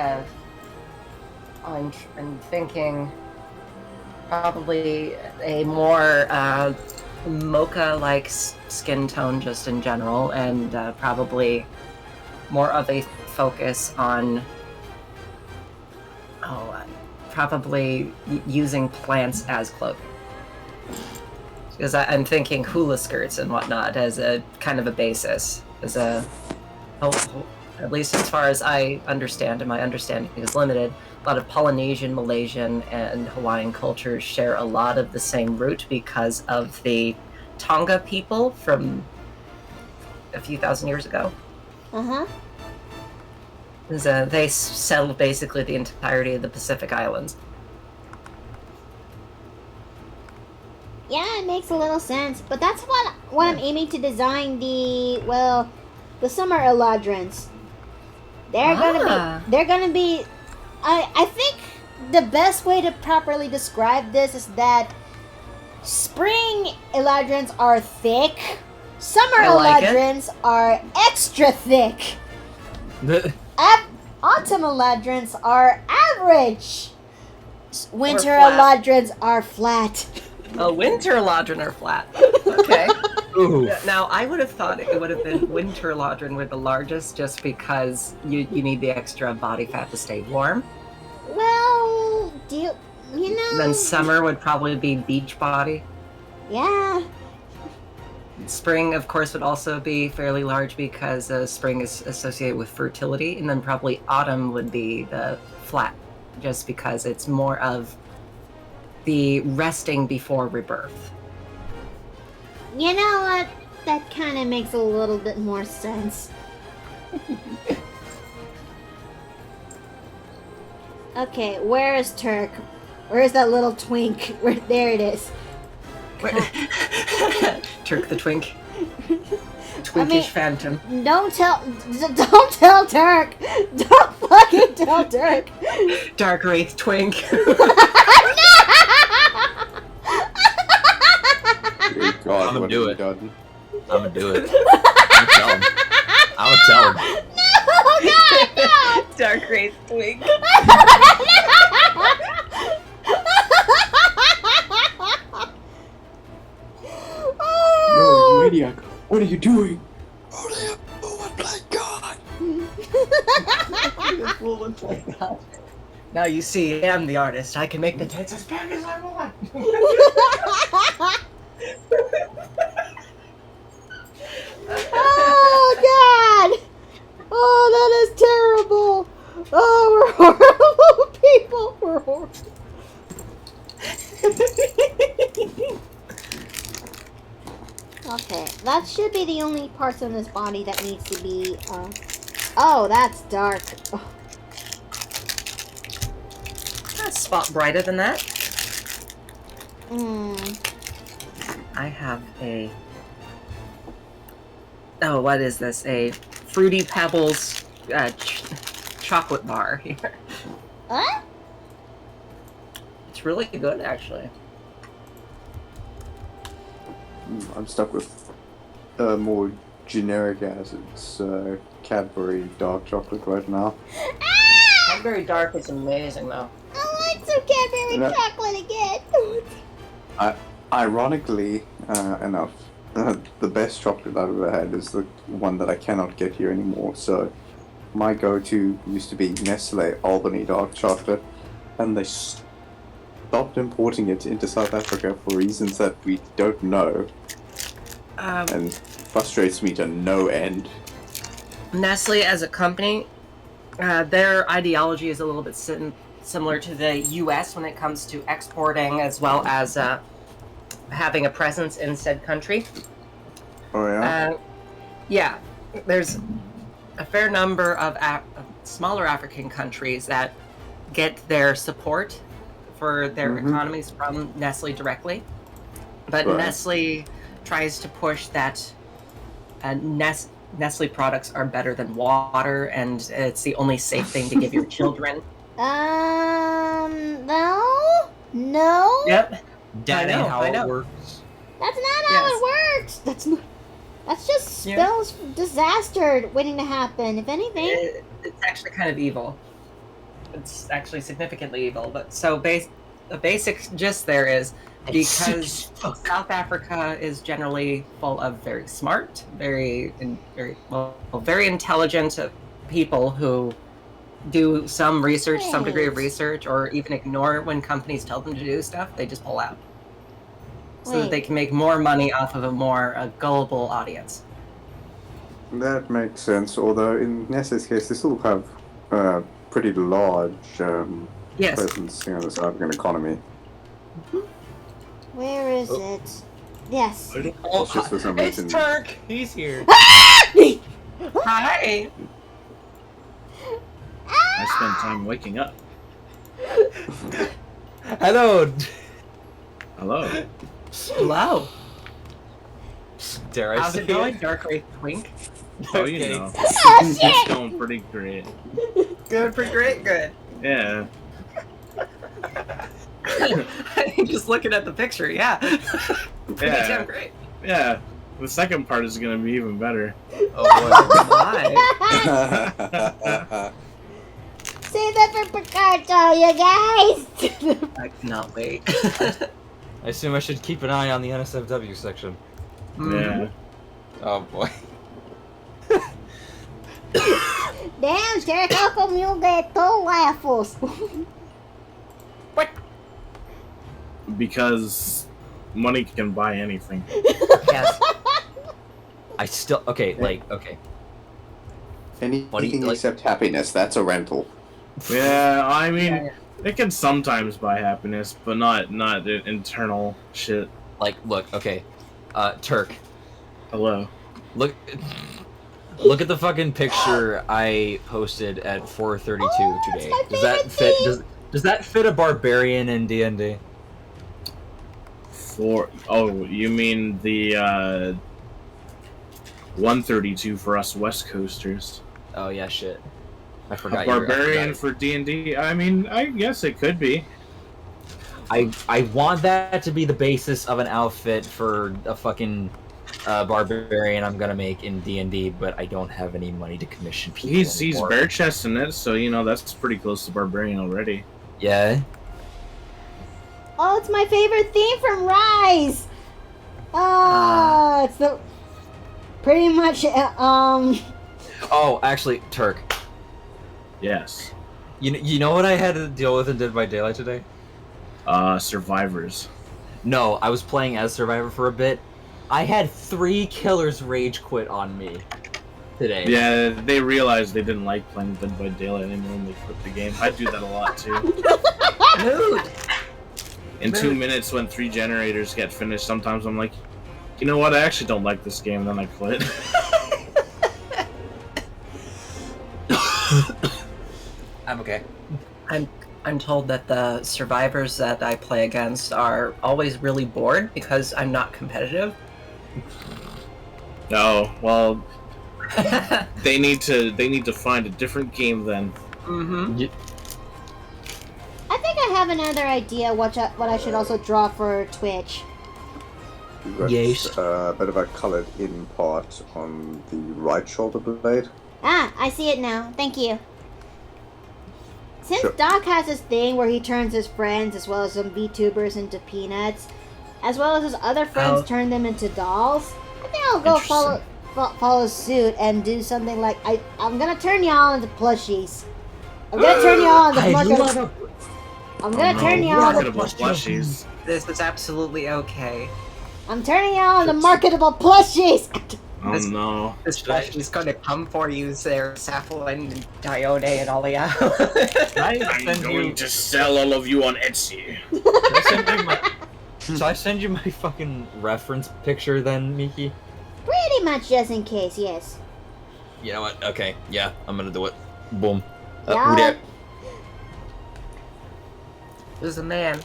I'm thinking probably a more mocha-like skin tone just in general, and probably more of a focus on probably using plants as clothing. Because I'm thinking hula skirts and whatnot as a kind of a basis, as a, at least as far as I understand, and my understanding is limited, a lot of Polynesian, Malaysian, and Hawaiian cultures share a lot of the same root because of the Tonga people from a few thousand years ago. Uh-huh. They settled basically the entirety of the Pacific Islands. Yeah, it makes a little sense. But that's what I'm aiming to design the summer Eladrins. They're gonna be I think the best way to properly describe this is that spring Eladrins are thick, summer Eladrins are extra thick. Autumn Eladrins are average. Winter Eladrins are flat. Winter Eladrin are flat. Okay. Ooh. Now, I would have thought it would have been Winter Eladrin were the largest just because you need the extra body fat to stay warm. Well, you know... Then summer would probably be beach body. Yeah. Spring, of course, would also be fairly large because spring is associated with fertility, and then probably autumn would be the flat, just because it's more of the resting before rebirth. You know what? That kind of makes a little bit more sense. Okay, where is Turk? Where is that little twink? There it is. Turk the twink. Twinkish phantom. Don't tell Turk. Don't fucking tell Turk. Dark wraith twink. God, I'ma what do have it. you done? I'm gonna do it. I'm gonna tell him. No, God, no. Dark wraith twink. No, you maniac! What are you doing? Only a fool would play God. Now you see, I'm the artist. I can make the tits as big as I want. Oh, God. Oh, that is terrible. Oh, we're horrible people. We're horrible. Okay, that should be the only parts on this body that needs to be, Oh, that's dark. Oh. That's a spot brighter than that. I have a... Oh, what is this? A Fruity Pebbles chocolate bar here. What? It's really good, actually. I'm stuck with more generic acids, Cadbury dark chocolate right now. Cadbury Dark is amazing, though. I want some Cadbury chocolate again. Ironically enough, the best chocolate I've ever had is the one that I cannot get here anymore. So my go-to used to be Nestle Albany dark chocolate, and they stopped importing it into South Africa for reasons that we don't know, and frustrates me to no end. Nestle as a company, their ideology is a little bit similar to the U.S. when it comes to exporting as well as having a presence in said country. Oh yeah? Yeah, there's a fair number of smaller African countries that get their support for their economies from Nestle directly. But Nestle tries to push that Nestle products are better than water, and it's the only safe thing to give your children. No. Yep. That I know, ain't how I it know. works. That's not how it works. That's just spells disaster waiting to happen. If anything, it's actually kind of evil. It's actually significantly evil. But so the basic gist there is because South Africa is generally full of very smart, very intelligent people who do some research, some degree of research, or even ignore when companies tell them to do stuff. They just pull out so that they can make more money off of a more gullible audience. That makes sense. Although in Nessa's case, they still have pretty large presence in the South African economy. Where is it? Yes. It's just for some reason. It's Turk. He's here. Hi. I spend time waking up. Hello. Hello. Hello. Dare I How's say it going, Dark Wraith Twink? Oh, you know. Oh, shit! It's going pretty great. Good, pretty great, good. Yeah. Just looking at the picture, yeah. Pretty Yeah. damn great. Yeah. The second part is going to be even better. Oh my. Save that for Picardo, you guys! I cannot wait. I assume I should keep an eye on the NSFW section. Yeah. Oh boy. Damn, Sherry, how come you get two waffles? Because money can buy anything. Yes. I still okay. Anything like- except happiness, that's a rental. Yeah, I mean, it can sometimes buy happiness, but not the internal shit. Like, look, okay. Turk, Hello. look at the fucking picture I posted at 4:32 today. my Does that favorite fit? thing. Does that fit a barbarian in D&D? You mean the 132 for us West Coasters? Oh yeah, shit. I A forgot. barbarian for D&D? I mean, I guess it could be. I want that to be the basis of an outfit for a fucking barbarian I'm gonna make in D&D, but I don't have any money to commission people. He's anymore. bare chesting it, so you know that's pretty close to barbarian already. Yeah. Oh, it's my favorite theme from Rise! Oh, it's the... Pretty much, Oh, actually, Turk. Yes. You know what I had to deal with in Dead by Daylight today? Survivors. No, I was playing as Survivor for a bit. I had 3 killers rage quit on me today. Yeah, they realized they didn't like playing Dead by Daylight anymore and they quit the game. I do that a lot too. Dude. In 2 minutes, when 3 generators get finished, sometimes I'm like, you know what? I actually don't like this game, and then I quit. I'm okay. I'm told that the survivors that I play against are always really bored because I'm not competitive. No, well, they need to find a different game then. Mm-hmm. I think I have another idea what I should also draw for Twitch. You've got Yes. a bit of a coloured in part on the right shoulder blade. Ah, I see it now. Thank you. Since Sure. Doc has this thing where he turns his friends as well as some VTubers into peanuts, as well as his other friends turn them into dolls, I think I'll go follow suit and do something like I'm gonna turn y'all into plushies. I'm gonna turn y'all into marketable. I'm gonna turn y'all into marketable plushies. This is absolutely okay. I'm turning y'all into marketable plushies. Oh This- no. This is going to come for you, there, Sappho and Dione and Alia. I'm going to sell all of you on Etsy. So I send you my fucking reference picture then, Miki? Pretty much just in case, yes. You know what? Okay, yeah, I'm gonna do it. Boom. Yeah. Who there? There's a man.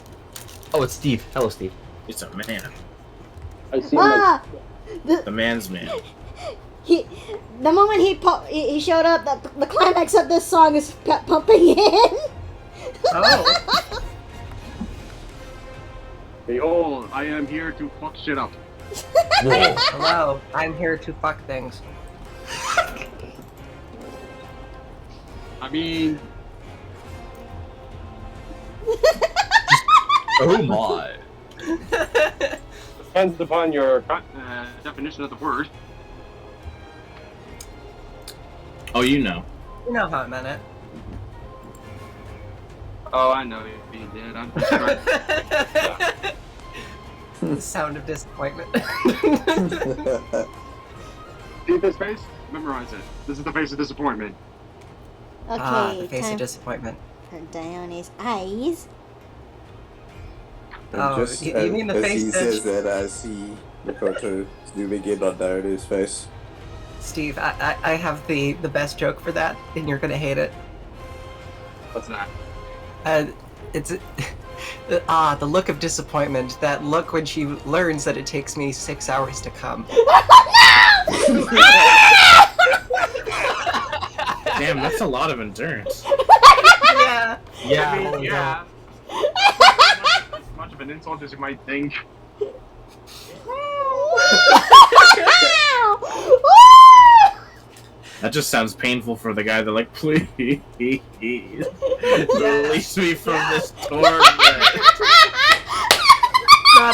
Oh, it's Steve. Hello, Steve. It's a man. Ah, The man's man. the moment he showed up, the climax of this song is pumping in. Oh. Behold, I am here to fuck shit up. Whoa. Hello, I'm here to fuck things. I mean, Oh my. depends upon your definition of the word. Oh, you know. You know how I meant it. Oh, I know you did. I'm just trying. The sound of disappointment. See this face? Memorize it. This is the face of disappointment. Okay, the face time of disappointment. for Dione's eyes. And Oh, just you as, mean the as face he that- says that, I see the photo zooming in on Dione's face. Steve, I have the best joke for that, and you're gonna hate it. What's that? It's the look of disappointment. That look when she learns that it takes me 6 hours to come. Damn, that's a lot of endurance. Yeah. Yeah. I mean, holy yeah. As much of an insult as you might think. That just sounds painful for the guy that like, please release me from this torment. No,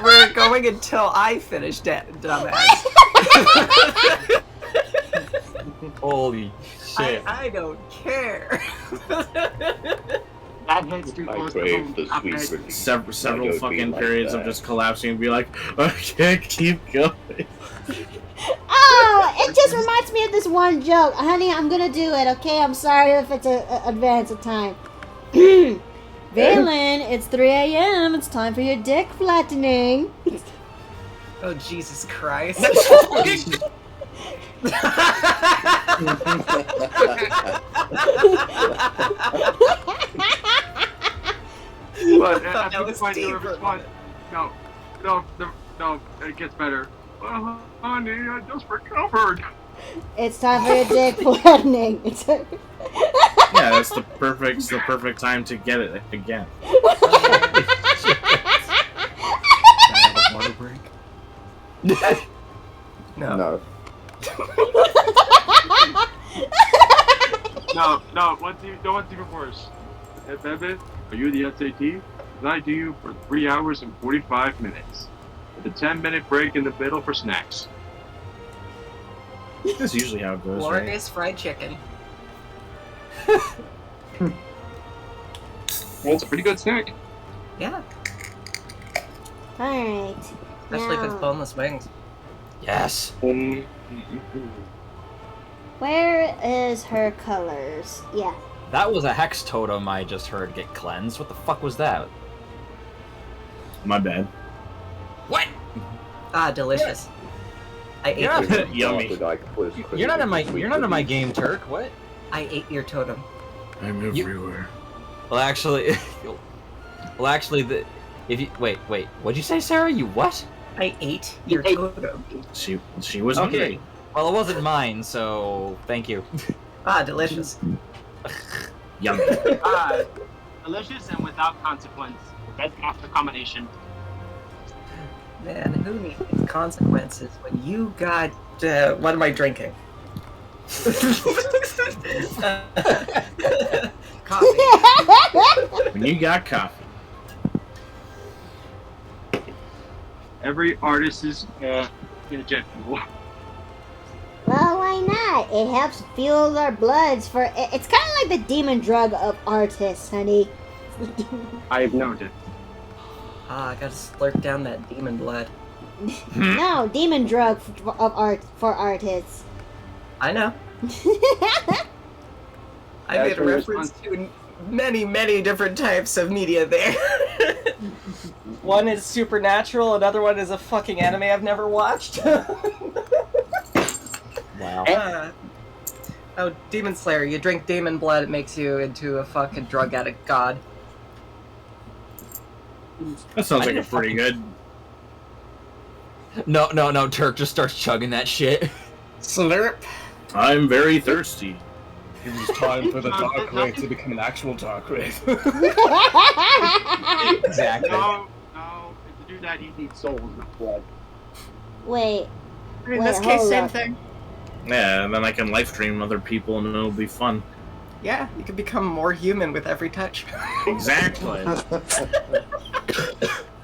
we're going until I finish, dumbass. Holy shit. I don't care. That hits too I close crave to the home. sweet release. Several Why don't fucking be like periods of that? just collapsing and be like, I can't keep going. Oh, it just reminds me of this one joke. Honey, I'm gonna do it, okay? I'm sorry if it's a advance of time. Valen, it's 3 a.m. It's time for your dick flattening. Oh, Jesus Christ. But thought that at was this point, you Steve. respond, no, it gets better. Oh, honey, I just recovered. It's time for your dick flattening. It's Yeah, that's the perfect time to get it again. Water break. No. No. No, what's even worse? Hey, baby, are you the SAT? Because I do you for 3 hours and 45 minutes. With a 10-minute break in the middle for snacks. That's usually how it goes, right? Glorious fried chicken. Well, it's a pretty good snack. Yeah, Alright. especially if it's Now, boneless wings. Yes. where is her colors? Yeah. That was a hex totem I just heard get cleansed. What the fuck was that? My bad. What? Ah, delicious. I ate Yeah. your, Yummy. You're not in my game, Turk. What? I ate your totem. I'm everywhere. Well, actually, if you wait, what'd you say, Sarah? You what? I ate your totem. She was Okay. hungry. Well, it wasn't mine, so thank you. Ah, delicious. Yummy. Delicious and without consequence. Best after combination. Man, who needs consequences when you got, what am I drinking? Coffee. When you got coffee. Every artist is in a jet fuel. Well, why not? It helps fuel our bloods for. It's kind of like the demon drug of artists, honey. I've noted. Ah, I gotta slurp down that demon blood. No, demon drug of art for artists. I know. I As made a for reference to many, many different types of media there. One is supernatural, another one is a fucking anime I've never watched. Wow. Oh, Demon Slayer, you drink demon blood, it makes you into a fucking drug addict god. That sounds I like a didn't pretty good. No, Turk just starts chugging that shit. Slurp. I'm very thirsty. It was time for the dark wraith to become an actual dark wraith. Exactly. No. do that, he needs souls, not blood. Wait. In this Wait, case, hold same up. thing. Yeah, and then I can live stream other people and it'll be fun. Yeah, you can become more human with every touch. Exactly.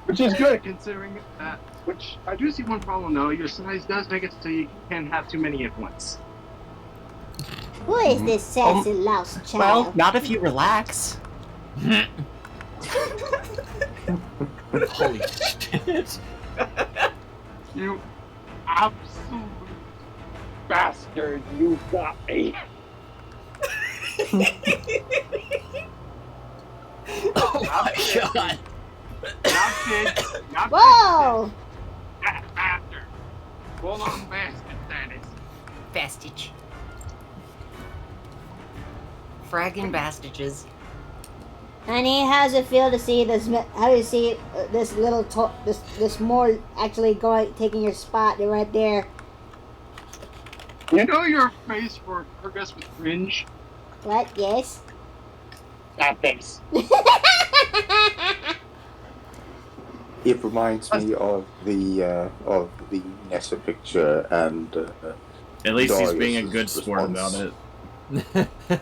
Which is good, considering that. Which I do see one problem though. Your size does make it so you can't have too many at once. Who is this sassy lost Well, child? not if you relax. Holy shit. You absolute bastard! You got me. Oh my god. Not big. Not Whoa! big. Bastard. Full on bastard status. Bastage. Fragging bastages. Honey, how's it feel to see this? How do you see this little this more actually taking your spot right there? You know your face for progress with cringe? What? Yes. That face. It reminds me of the Nessa picture and At least he's being a Darius's good sport response. about it.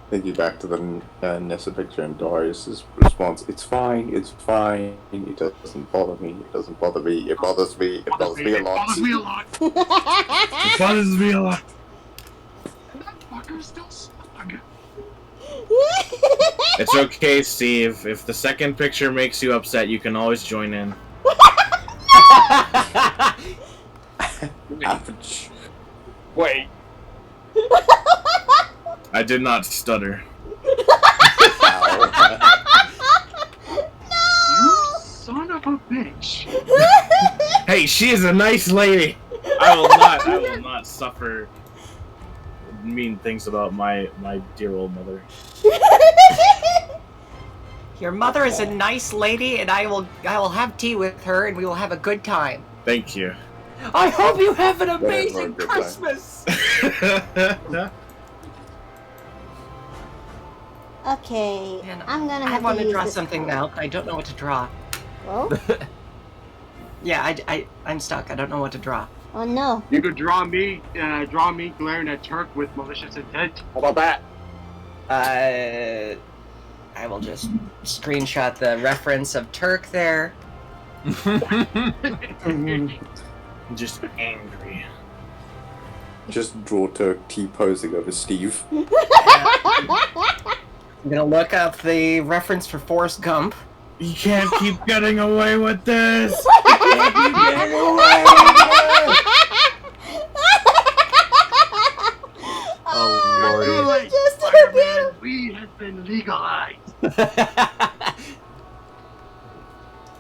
Thinking back to the Nessa picture and Darius's response, it's fine, it doesn't bother me, it doesn't bother me, it bothers me, it bothers me a lot. Bothers me a lot. It bothers me a lot. And that fucker's still stuck. It's okay, Steve. If the second picture makes you upset, you can always join in. Ouch. Wait. I did not stutter. You son of a bitch. Hey, she is a nice lady. I will not suffer mean things about my dear old mother. Your mother is a nice lady, and I will have tea with her, and we will have a good time. Thank you. I hope you have an amazing amazing Christmas. Okay, Man, I'm gonna I have want to to use draw this something card. now. I don't know what to draw. Oh, Yeah, I'm stuck. I don't know what to draw. oh no. You could draw me glaring at Turk with malicious intent. How about that? I will just screenshot the reference of Turk there. Just angry. Just draw Turk T-posing over Steve. I'm gonna look up the reference for Forrest Gump. You can't keep getting away with this. Oh lordy. Too late, Just so Spider-Man. Weed has been legalized.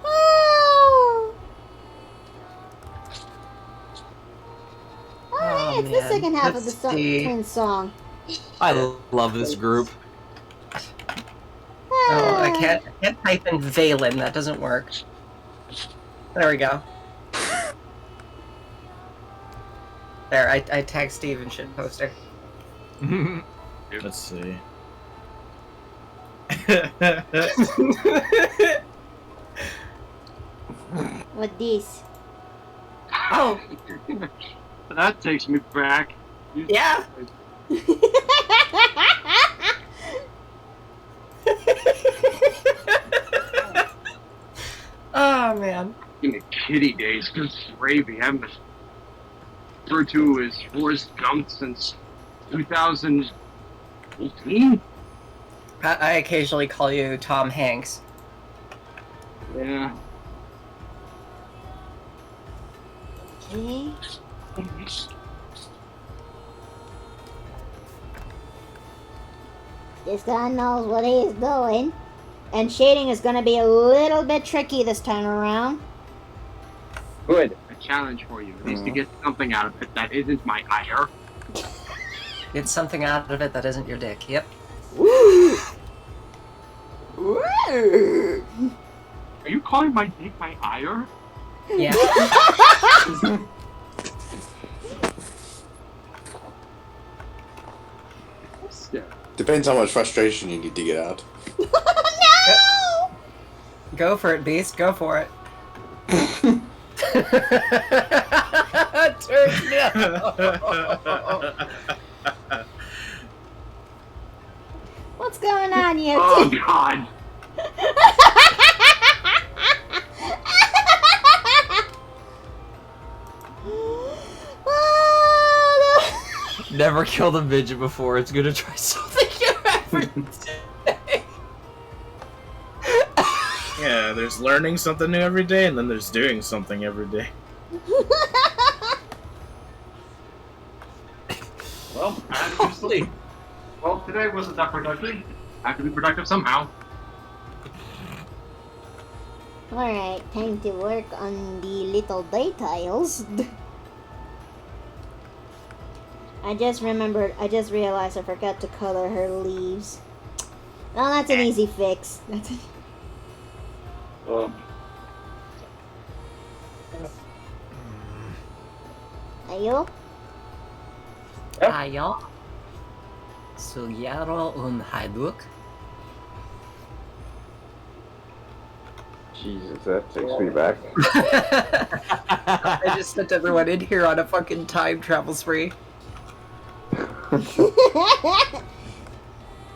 Oh. Oh, Alright, it's the man. second half Let's of the see. twin song. I love this group. Oh, I can't type in Valen. That doesn't work. There we go. There, I tagged Steve in shit poster. Let's see. What this? Oh, That takes me back. yeah. Oh man. In the kitty days, good gravy. I haven't been referred to as Forrest Gump since 2018. I occasionally call you Tom Hanks. Yeah. Okay. This guy knows what he is doing. And shading is gonna be a little bit tricky this time around. Good. A challenge for you. At least to get something out of it that isn't my ire. Get something out of it that isn't your dick. Yep. Are you calling my dick my ire? Yeah. Depends how much frustration you need to get out. No! Go for it, Beast. Go for it. Turk, no. What's going on, you Oh two? God! Oh, Never killed a midget before. It's gonna try something new every day. Yeah, there's learning something new every day, and then there's doing something every day. no. Well, I had to do something. Well, today wasn't that productive. I have to be productive somehow. Alright, time to work on the little details. I just realized I forgot to color her leaves. Well, that's an easy fix. That's an... Ayo? Ayo. Sugiaro un hajduk. Jesus, that takes me back. I just sent everyone in here on a fucking time travel spree.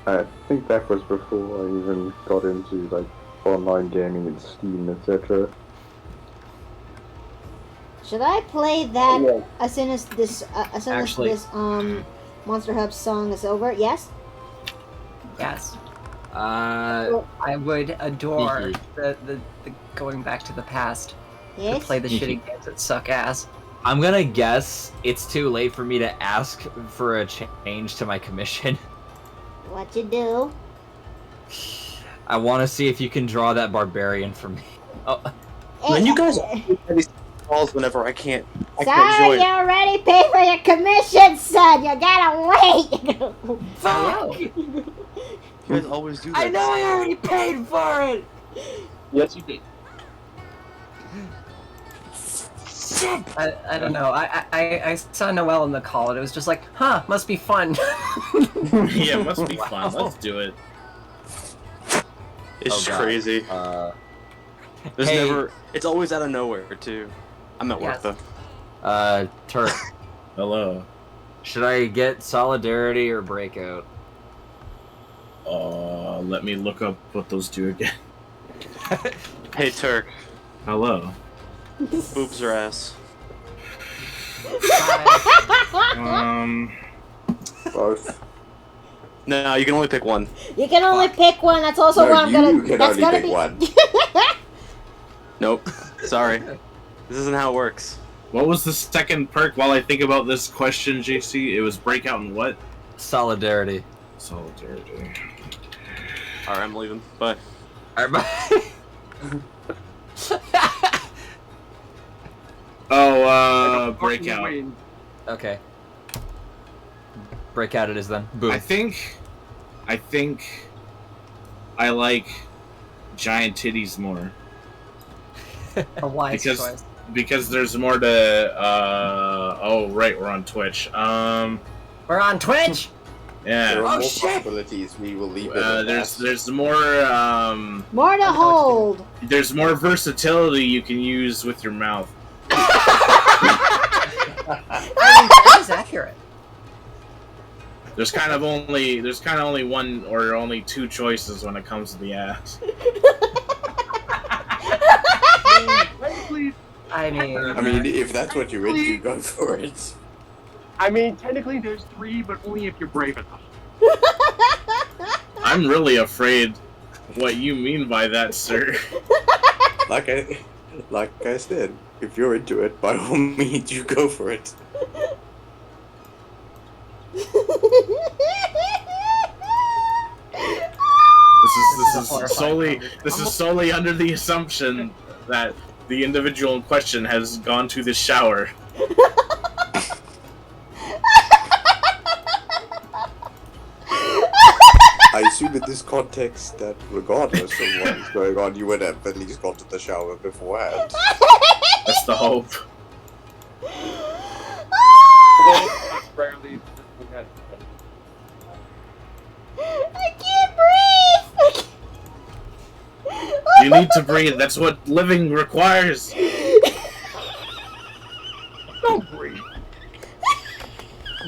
I think that was before I even got into like online gaming and Steam, etc. Should I play that Yeah. as soon as this Actually- Monster Hub song is over? Yes. Yes. Uh, I would adore the going back to the past to Yes. play the shitty games that suck ass. I'm gonna guess it's too late for me to ask for a change to my commission. What you do? I want to see if you can draw that barbarian for me. Oh, Man, you guys have these calls whenever I can't Sorry, you join. already paid for your commission, son. You gotta wait. Hello. You guys always do that. I know I already paid for it. Yes, you did. Shit. I don't know. I saw Noelle in the call and it was just like, huh, must be fun. Yeah, it must be fun. Let's do it. It's Oh, God. crazy. There's Hey. never. It's always out of nowhere too. I'm at work Yes. though. Turk, Hello. should I get solidarity or breakout? Let me look up what those do again. Hey Turk, Hello. boobs or ass? Both. No, you can only pick one. You can only pick one. That's also No, what I'm you gonna. can That's only gonna pick be. one. Nope. Sorry. This isn't how it works. What was the second perk while I think about this question, JC? It was breakout and what? Solidarity. Solidarity. Alright, I'm leaving. Bye. Alright, bye. Breakout. Okay. Breakout it is then. Boom. I think I like giant titties more A wise Because- choice. because there's more to. Oh right, we're on Twitch. We're on Twitch. Yeah. There are more shit! possibilities. We will leave it at There's more More to hold. there's more versatility you can use with your mouth. I mean, that is accurate. There's kind of only one or only two choices when it comes to the ass. I mean, I mean, if that's what you're into, go for it. I mean, technically there's 3, but only if you're brave enough. I'm really afraid what you mean by that, sir. Like I said, if you're into it, by all means, you go for it. This is solely under the assumption that the individual in question has gone to the shower. I assume in this context that regardless of what is going on, you would have at least gone to the shower beforehand. That's the hope. Rarely. I can't breathe. You need to breathe. That's what living requires. Don't breathe.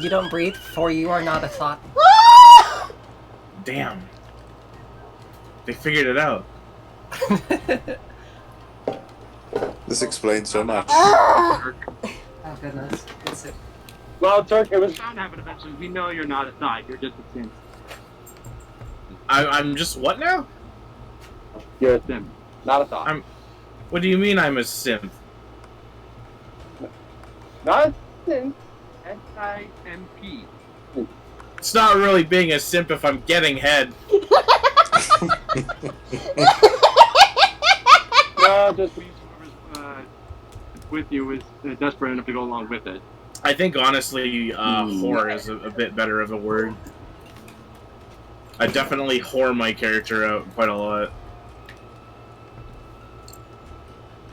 You don't breathe, for you are not a thought. Damn. They figured it out. This explains so much. Oh goodness. It's a... Well, Turk, it was. Found happen eventually. We know you're not a thought. You're just a sim. I'm just what now? You're a sim, not a thought. What do you mean I'm a synth? Not a sim. SIMP. It's not really being a simp if I'm getting head. No, just Whoever's with you is desperate enough to go along with it. I think honestly, whore is a bit better of a word. I definitely whore my character out quite a lot.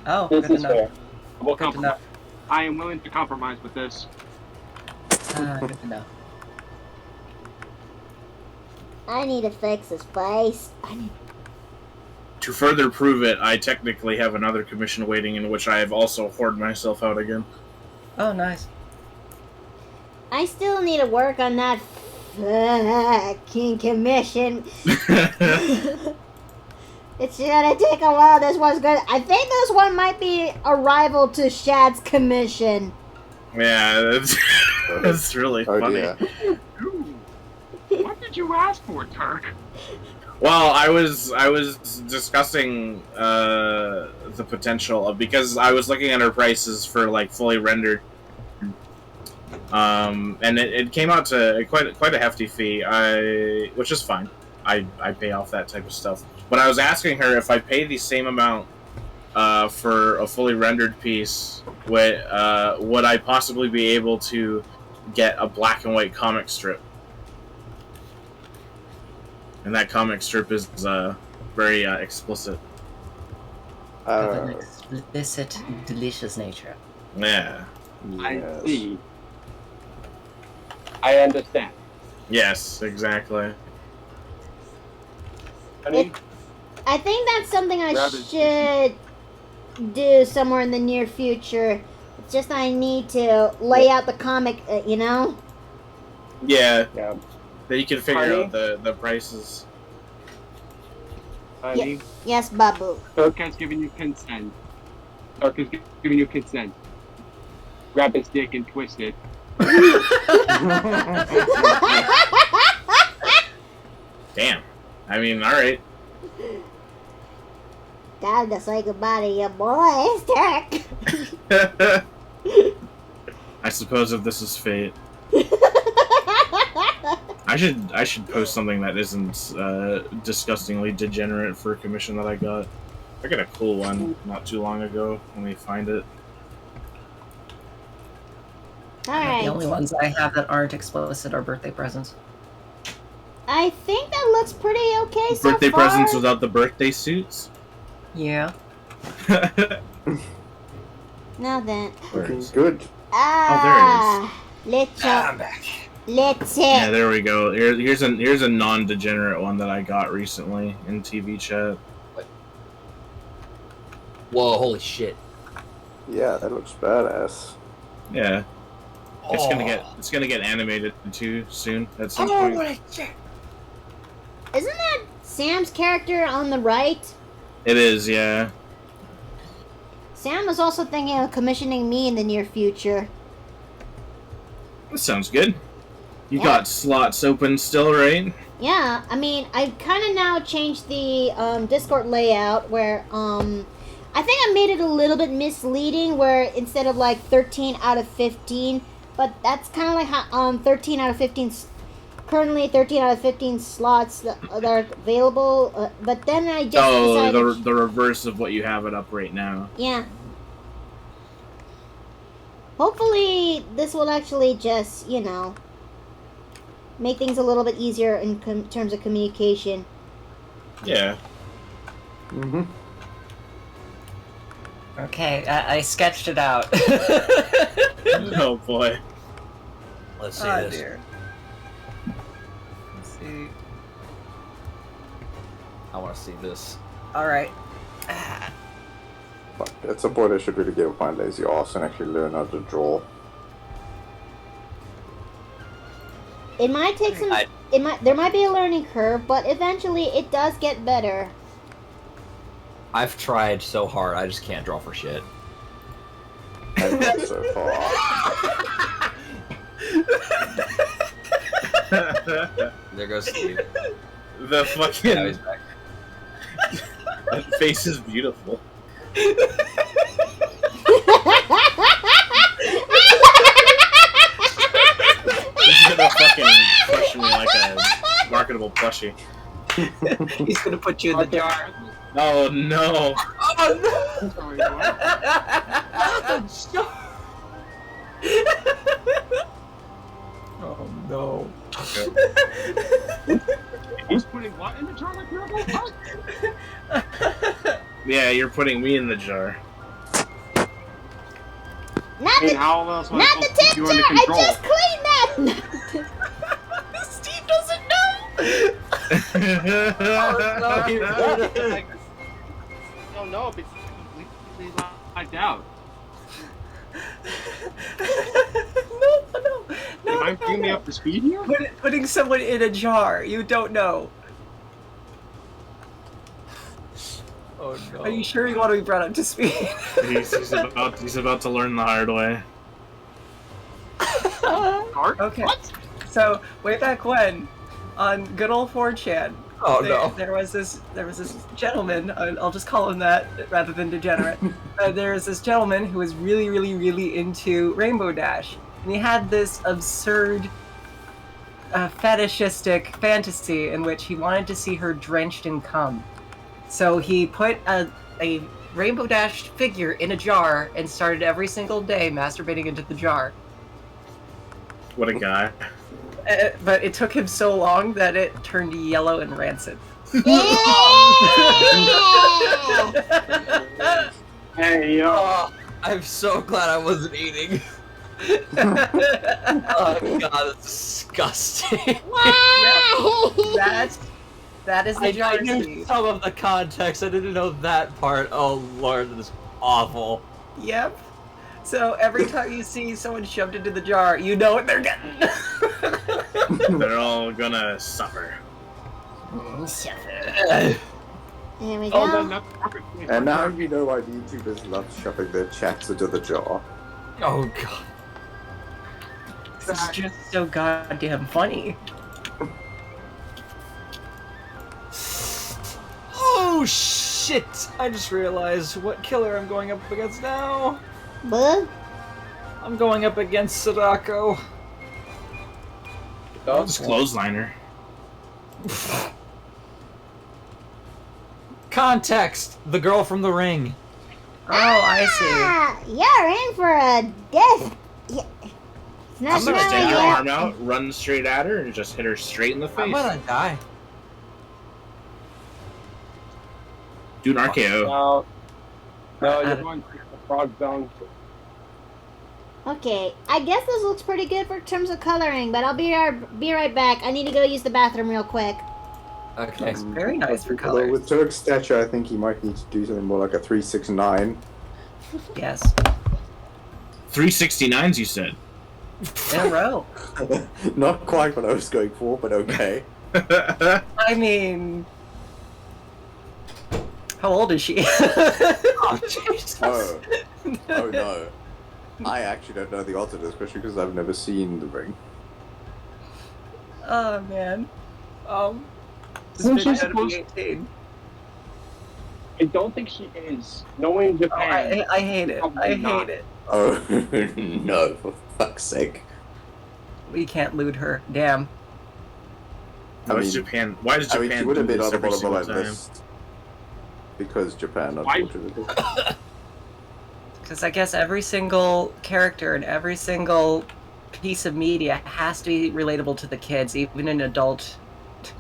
Oh, this good is enough. fair. We'll Good to know. compromise. I am willing to compromise with this. Good to know. I need to fix his face. To further prove it, I technically have another commission waiting in which I have also whored myself out again. Oh, nice. I still need to work on that fucking commission. It's gonna take a while. This one's good. I think this one might be a rival to Shad's commission. Yeah, that's really funny. Dear. Ooh. What did you ask for, Turk? Well, I was discussing the potential of, because I was looking at her prices for like fully rendered, and it came out to quite a hefty fee. Which is fine. I pay off that type of stuff. But I was asking her if I pay the same amount for a fully rendered piece, would I possibly be able to get a black and white comic strip? And that comic strip is very explicit. Of an explicit, delicious nature. Yeah. I Yes. see. I understand. Yes, exactly. Honey, I think that's something I Grab it. should do somewhere in the near future. It's just I need to lay out the comic, you know? Yeah, yeah. then you can figure Honey? out the prices. Honey, Yes, Babu. Turk has given you consent. Turk has given you consent. Grab his dick and twist it. Damn. I mean, alright. Time to say goodbye to your boys, Turk. I suppose if this is fate. I should post something that isn't disgustingly degenerate for a commission that I got. I got a cool one not too long ago. Let me find it. Alright. The only ones I have that aren't explicit are birthday presents. I think that looks pretty okay so Birthday far. presents without the birthday suits? Yeah. Now then. Looking good. Let's I'm back. let's Yeah, there we go. Here's a non-degenerate one that I got recently in TV chat. Whoa, holy shit. Yeah, that looks badass. Yeah. It's Oh. gonna get animated too soon at some Oh, point. what a shit. Isn't that Sam's character on the right? It is, yeah. Sam was also thinking of commissioning me in the near future. That sounds good. You Yeah. got slots open still, right? Yeah, I mean, I've kind of now changed the Discord layout where I think I made it a little bit misleading where instead of like 13 out of 15, but that's kind of like how 13 out of 15 currently 13 out of 15 slots that are available, but then I just decided the reverse of what you have it up right now. yeah. Hopefully this will actually just, you know, make things a little bit easier in terms of communication. Yeah. Mm-hmm. Okay, I sketched it out. Oh boy. Let's see Oh this. dear. Let's see. I want to see this. Alright. But at some point I should really get off my lazy ass and actually learn how to draw. It might take some. There might be a learning curve, but eventually it does get better. I've tried so hard, I just can't draw for shit. I've got so far. There goes Steve. The fucking Now he's back. that face is beautiful. He's gonna fucking crush me like a marketable plushie. He's gonna put you in the jar. Oh no! Sorry, what? Oh no. He's putting what in the jar like miracle? What? Yeah, you're putting me in the jar. Not I mean, the, how else am I not supposed the to tip keep you jar. under I control? just cleaned that. Steve doesn't know. No, no, because it's completely locked out. No. Am I bringing me up to speed here? Putting someone in a jar. You don't know. Oh no. Are you sure you want to be brought up to speed? He's about to learn the hard way. Okay. So way back when, on good old 4chan, Oh no. there was this gentleman. I'll just call him that rather than degenerate. There was this gentleman who was really into Rainbow Dash, and he had this absurd, fetishistic fantasy in which he wanted to see her drenched in cum. So he put a Rainbow Dash figure in a jar and started every single day masturbating into the jar. What a guy. But it took him so long that it turned yellow and rancid. Hey, yo. Oh, I'm so glad I wasn't eating. Oh god, that's disgusting. Why? That is the I jar knew seed. some of the context. I didn't know that part. Oh lord, that is awful. Yep. So every time you see someone shoved into the jar, you know what they're getting. They're all gonna suffer. There we Oh, go. then that's perfect. And now you know why the YouTubers love shoving their chats into the jar. Oh god. This is just so goddamn funny. Oh shit! I just realized what killer I'm going up against now. Bug? I'm going up against Sadako. I'll just clothesliner. Context: the girl from the ring. Oh, I see. Ah, you're in for a death. Yeah. It's not I'm gonna smelling extend your yet. arm out, run straight at her, and just hit her straight in the face. I'm gonna die. Do an RKO. No, you're going to the frog zone. Okay, I guess this looks pretty good for terms of coloring, but I'll be right back. I need to go use the bathroom real quick. Okay. Looks very nice for Although colors. with Turk's stature, I think he might need to do something more like a 369. Yes. 369s, you said. In a row. Not quite what I was going for, but okay. I mean, how old is she? Oh Jesus. Oh. Oh no. I actually don't know the odds of this, especially because I've never seen the ring. Oh man. This Isn't bitch she gotta supposed- be 18. I don't think she is. Knowing Oh, Japan. I hate it. I hate it. Oh no, for fuck's sake. We can't loot her. Damn. Why does mean- Japan I mean, do she would have been this on the every bottom of single my time? list. Because Japan, Why- unfortunately. Because I guess every single character and every single piece of media has to be relatable to the kids, even in adult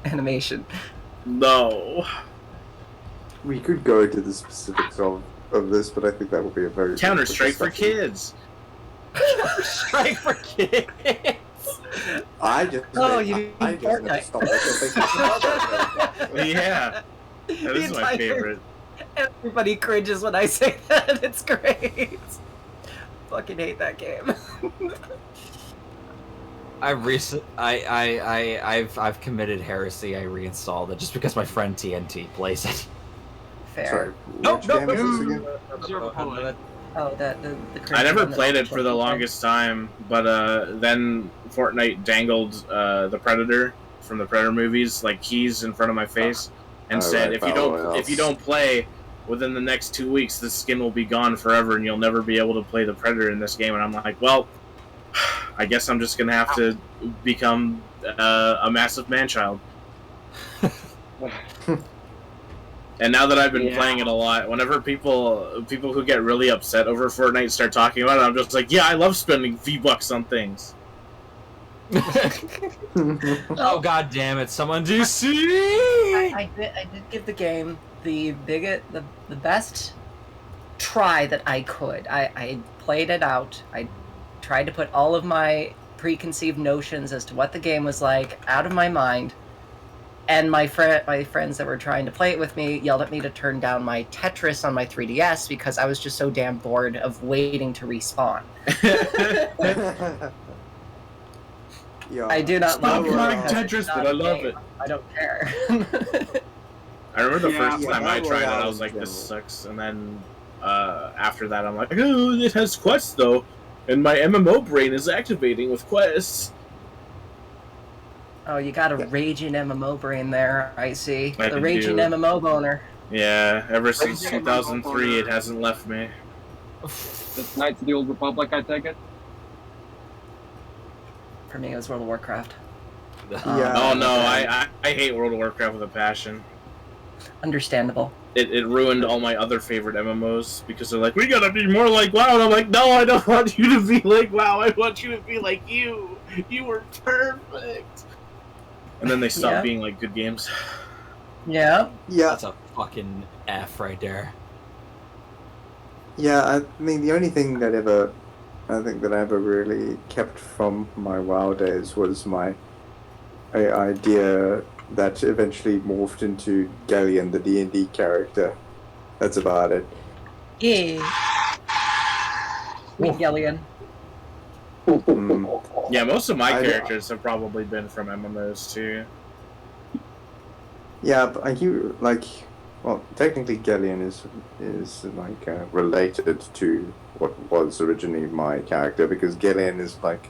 animation. No. We could go into the specifics of this, but I think that would be a very Counter Strike for discussion. kids. Strike for kids. I just Oh, you I mean just never Fortnite. stopped myself thinking about that. Yeah. That is my favorite. Everybody cringes when I say that. It's great. Fucking hate that game. I've committed heresy. I reinstalled it just because my friend TNT plays it. Sorry, Fair. which game is this again? Oh, the I never cringe one played that it for the I'll- longest time, but then Fortnite dangled the Predator from the Predator movies like keys in front of my face and said, right, if you Battle don't Royale. if you don't play within the next 2 weeks, the skin will be gone forever and you'll never be able to play the Predator in this game. And I'm like, well, I guess I'm just gonna have to become a massive man-child. And now that I've been playing it a lot, whenever people who get really upset over Fortnite start talking about it, I'm just like, yeah, I love spending V-Bucks on things. Oh god damn it! Someone DC. I did give the game the best try that I could. I played it out. I tried to put all of my preconceived notions as to what the game was like out of my mind. And my friends that were trying to play it with me yelled at me to turn down my Tetris on my 3DS because I was just so damn bored of waiting to respawn. Yeah, I do not Stop love it. playing It's Tetris, not but I a love game. it. I don't care. I remember the Yeah, first yeah, time I Battle tried it, Royale I was in like, this general. sucks. And then after that, I'm like, oh, it has quests, though. And my MMO brain is activating with quests. Oh, you got a Yeah. raging MMO brain there, I see. I The raging do. MMO boner. Yeah, ever since Raging 2003, it MMO. hasn't left me. It's Knights of the Old Republic, I take it. For me, it was World of Warcraft. Yeah. Oh no, I hate World of Warcraft with a passion. Understandable. It ruined all my other favorite MMOs because they're like, we gotta be more like WoW, and I'm like, no, I don't want you to be like WoW, I want you to be like you. You were perfect. And then they stopped Yeah. being like good games. Yeah. Yeah, That's a fucking F right there. yeah. I mean, the only thing that I ever really kept from my WoW days was my idea that eventually morphed into Galleon, the D&D character. That's about it. Yeah. Sweet Gillian. Mm. Yeah, most of my I- characters have probably been from MMOs too. Yeah, but well, technically Galleon is like related to what was originally my character because Galleon is like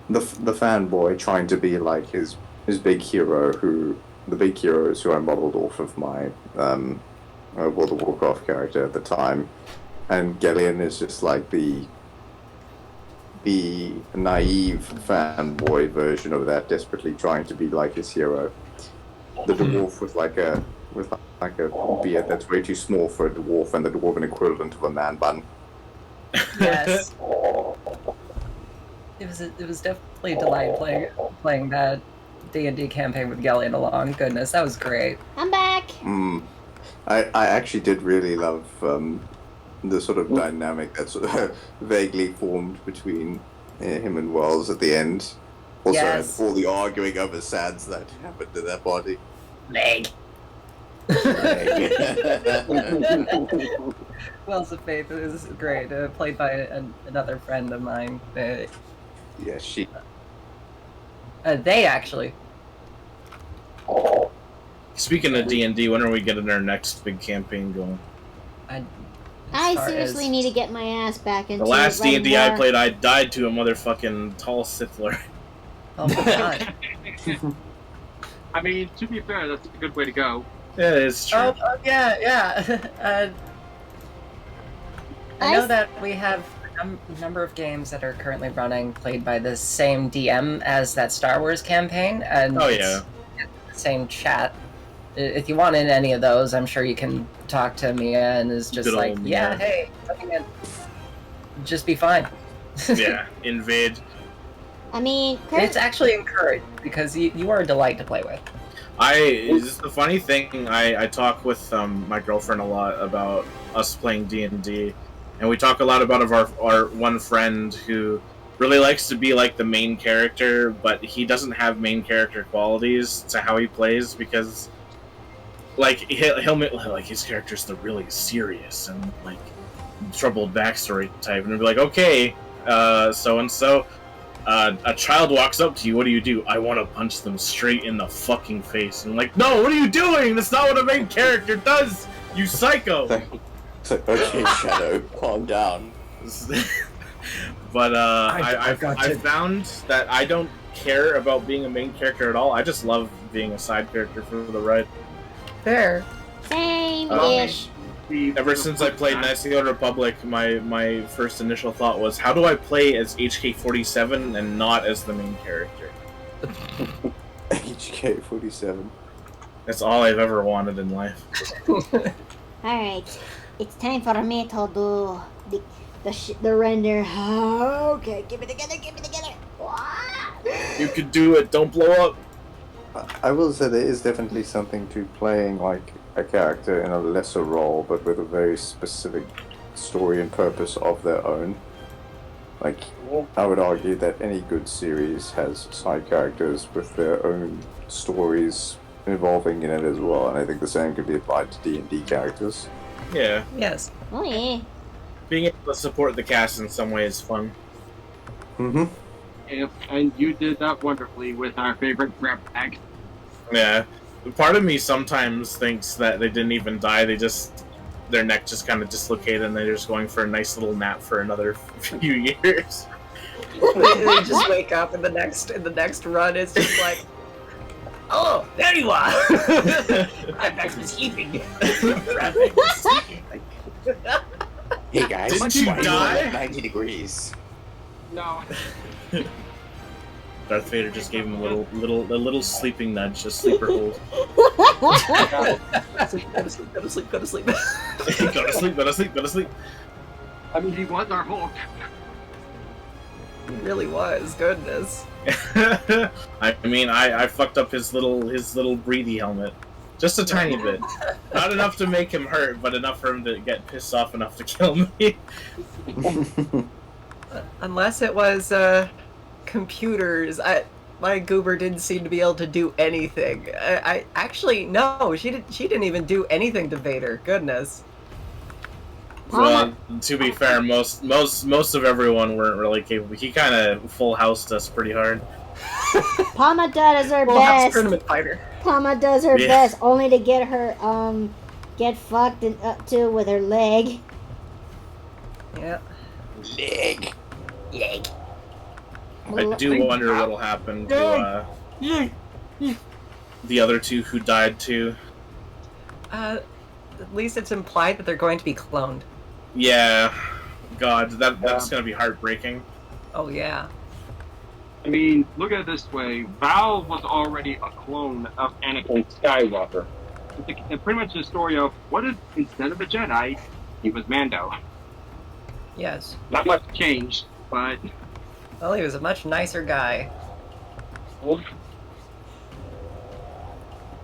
the fanboy trying to be like his big hero the big heroes who I modeled off of my World of Warcraft character at the time, and Galleon is just like the naive fanboy version of that, desperately trying to be like his hero. The dwarf with like a beard that's way too small for a dwarf, and the dwarven equivalent of a man bun. Yes. It was definitely a delight playing that D&D campaign with Galleon along. Goodness, that was great. I'm back. I actually did really love the sort of dynamic that sort of vaguely formed between him and Wells at the end. Also, Yes. all the arguing over sads that happened to that body. Meg. Wells of Faith is great. Played by another friend of mine. Yeah, she. They actually. Speaking of D&D, when are we getting our next big campaign going? I far seriously as- need to get my ass back into The last writing D&D I more. played, I died to a motherfucking tall Sith Lord. Oh my god. I mean, to be fair, that's a good way to go. Yeah, it's true. Yeah. I I know s- that we have a number of games that are currently running played by the same DM as that Star Wars campaign, and Oh, it's yeah. the same chat. If you want in any of those, I'm sure you can talk to Mia, and is just Good like, old yeah, Mia. hey, come in. Just be fine. Yeah, invade. I mean, It's actually encouraged because you are a delight to play with. It's the funny thing. I talk with my girlfriend a lot about us playing D&D, and we talk a lot about our one friend who really likes to be like the main character, but he doesn't have main character qualities to how he plays because like he'll make like his character's the really serious and like troubled backstory type, and he'll be like, okay, so and so. A child walks up to you, what do? I want to punch them straight in the fucking face. And I'm like, no, what are you doing? That's not what a main character does, you psycho! It's like, okay, Shadow, calm down. But I found that I don't care about being a main character at all. I just love being a side character for the ride. Fair. Same-ish. Ever since I played Knights of the Old Republic, my first initial thought was, how do I play as HK-47 and not as the main character? HK-47. That's all I've ever wanted in life. Alright, it's time for me to do the render. Okay, give it together, give it together. You could do it, don't blow up. I will say there is definitely something to playing like a character in a lesser role, but with a very specific story and purpose of their own. Like, I would argue that any good series has side characters with their own stories involving in it as well, and I think the same could be applied to D&D characters. Yeah. Yes. Oh yeah. Being able to support the cast in some way is fun. Mm-hmm. Yep, and you did that wonderfully with our favorite grab bag. Yeah. Part of me sometimes thinks that they didn't even die, their neck just kind of dislocated and they're just going for a nice little nap for another few years. They just wake up in the next run. It's just like, oh, there you are. I'm back to sleeping. Hey guys, Didn't you die? 90 degrees. No. Darth Vader just gave him a little sleeping nudge, a sleeper hold. Go to sleep. Go to sleep, go to sleep, go to sleep. I mean, he was our Hulk. He really was. Goodness. I mean, I fucked up his little breathy helmet. Just a tiny bit. Not enough to make him hurt, but enough for him to get pissed off enough to kill me. Unless it was computers, my goober didn't seem to be able to do anything. I actually no, she didn't even do anything to Vader. Goodness. Well, to be fair, most of everyone weren't really capable. He kind of full housed us pretty hard. Palma does her Full house best. tournament fighter. Palma does her best, only to get her get fucked up to with her leg. Yeah. Leg. I do wonder what'll happen to the other two who died too. At least it's implied that they're going to be cloned. Yeah, God, that's gonna be heartbreaking. Oh yeah. I mean, look at it this way. Val was already a clone of Anakin Skywalker. It's pretty much the story of, what if, instead of a Jedi, he was Mando? Yes. Not much changed, but... Well, he was a much nicer guy. I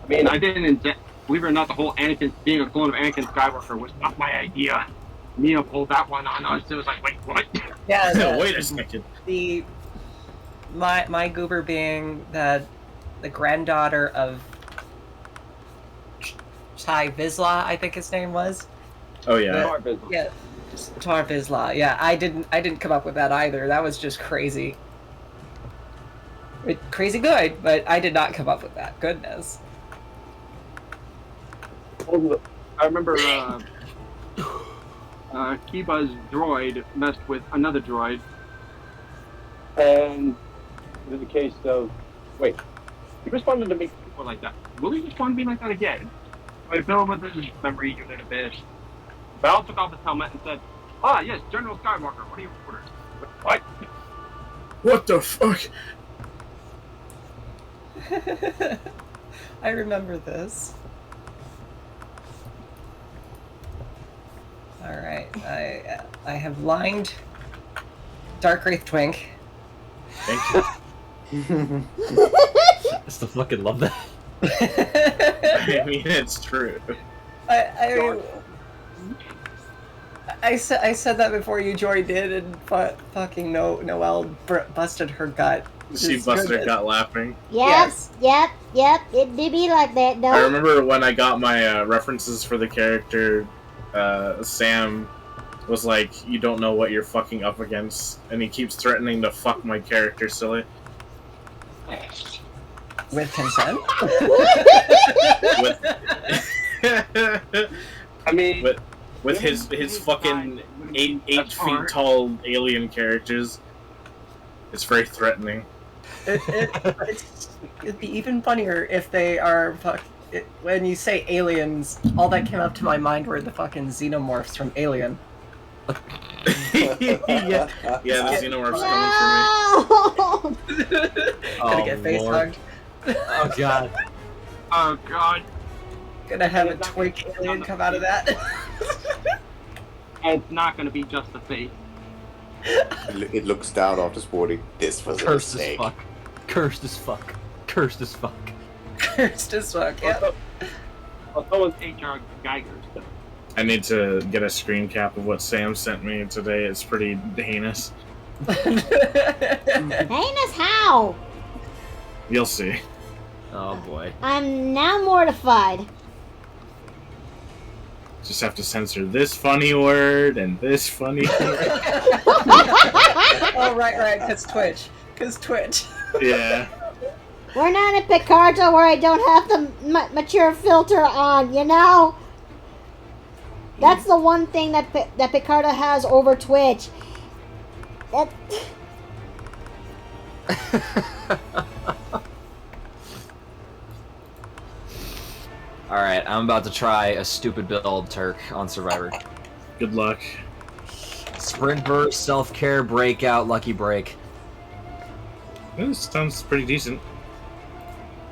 mean, I didn't... Believe it or not, the whole Anakin being a clone of Anakin Skywalker was not my idea. Mia pulled that one on us. It was like, wait, what? Yeah. No, wait a second. My goober being the granddaughter of Chai Vizsla, I think his name was. Oh yeah. Yeah. Tar Vizsla. Yeah, I didn't come up with that either. That was just crazy. Crazy good, but I did not come up with that. Goodness. I remember Kiba's droid messed with another droid. And in the case of... Wait. He responded to me before like that. Will he respond to me like that again? I filled with his memory unit a bit. Val took off his helmet and said, "Ah, yes, General Skywalker, what are your orders?" What? What the fuck? I remember this. Alright, I have lined Dark Wraith Twink. Thank you. I still fucking love that. I mean, it's true. I said that before you joined in, and fucking Noelle busted her gut. She busted her gut laughing. Yep, yep. It did be like that, though. I remember when I got my references for the character, Sam was like, "You don't know what you're fucking up against," and he keeps threatening to fuck my character, silly. With consent? With, I mean, with his fucking eight feet tall alien characters. It's very threatening. It'd be even funnier if they are when you say aliens, all that came up to my mind were the fucking xenomorphs from Alien. Yeah, the xenomorphs coming for me. Gonna get face hugged. Oh god. Oh god. Gonna have a twink alien come out of that. It's not gonna be just a face. It looks down after sporting. This was a Cursed as mistake. fuck. Cursed as fuck. Cursed as fuck. Cursed as fuck, yeah. Well, so was H.R. Geiger stuff. I need to get a screen cap of what Sam sent me today. It's pretty heinous. Heinous how? You'll see. Oh boy. I'm now mortified. Just have to censor this funny word and this funny word. Oh, right, cause Twitch. Yeah. We're not in Picardo where I don't have the mature filter on, you know? That's the one thing that Picardo has over Twitch. Alright, I'm about to try a stupid build, Turk, on Survivor. Good luck. Sprint burst, self-care, breakout, lucky break. This sounds pretty decent.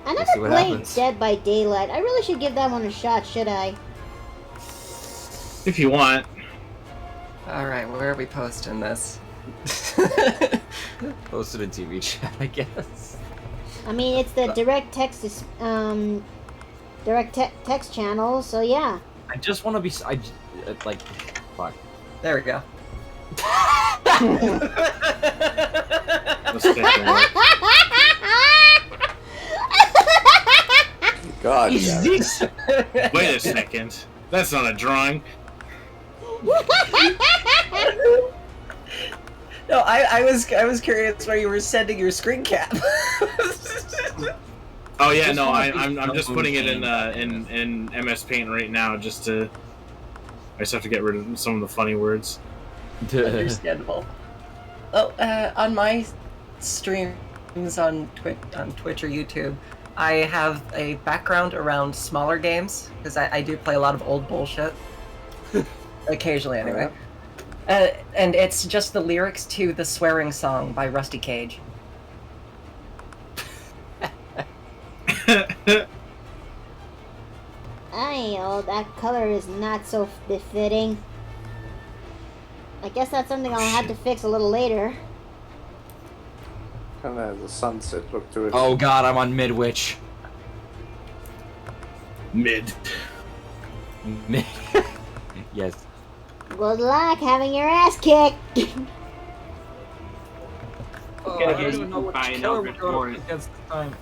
I Let's see never what played happens. Dead by Daylight. I really should give that one a shot, should I? If you want. Alright, where are we posting this? Posted in TV chat, I guess. I mean, it's the direct text text channel, so yeah. I just want to be. Like, fuck. There we go. Let's take a look. God, Jesus. Wait a second. That's not a drawing. No, I was curious where you were sending your screen cap. Oh yeah, no, I'm just putting it in MS Paint right now just to. I just have to get rid of some of the funny words. Understandable. Oh, on my streams on Twitch or YouTube, I have a background around smaller games because I do play a lot of old bullshit. Occasionally, anyway. And it's just the lyrics to the swearing song by Rusty Cage. That color is not so befitting. I guess that's something I'll have to fix a little later. kind of has a sunset look to it. Oh god, I'm on Midwich. Mid. Mid. Yes. Good luck having your ass kicked. Oh, Gonna I get don't even eaten know which by an killer we're Eldritch going Horde. up against this time.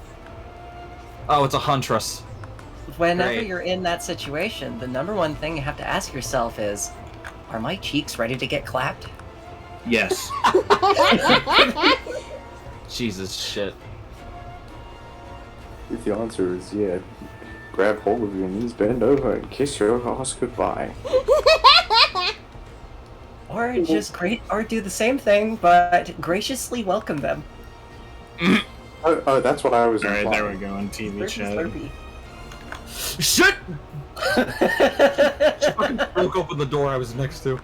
Oh, it's a Huntress. Whenever Great. you're in that situation, the number one thing you have to ask yourself is, are my cheeks ready to get clapped? Yes. Jesus shit. If the answer is yeah, grab hold of your knees, bend over, and kiss your ass goodbye. Or just or do the same thing, but graciously welcome them. Oh, that's what I was Alright, implying. there we go on TV Slurpy, chat. slurpy. Shit! She fucking broke open the door I was next to.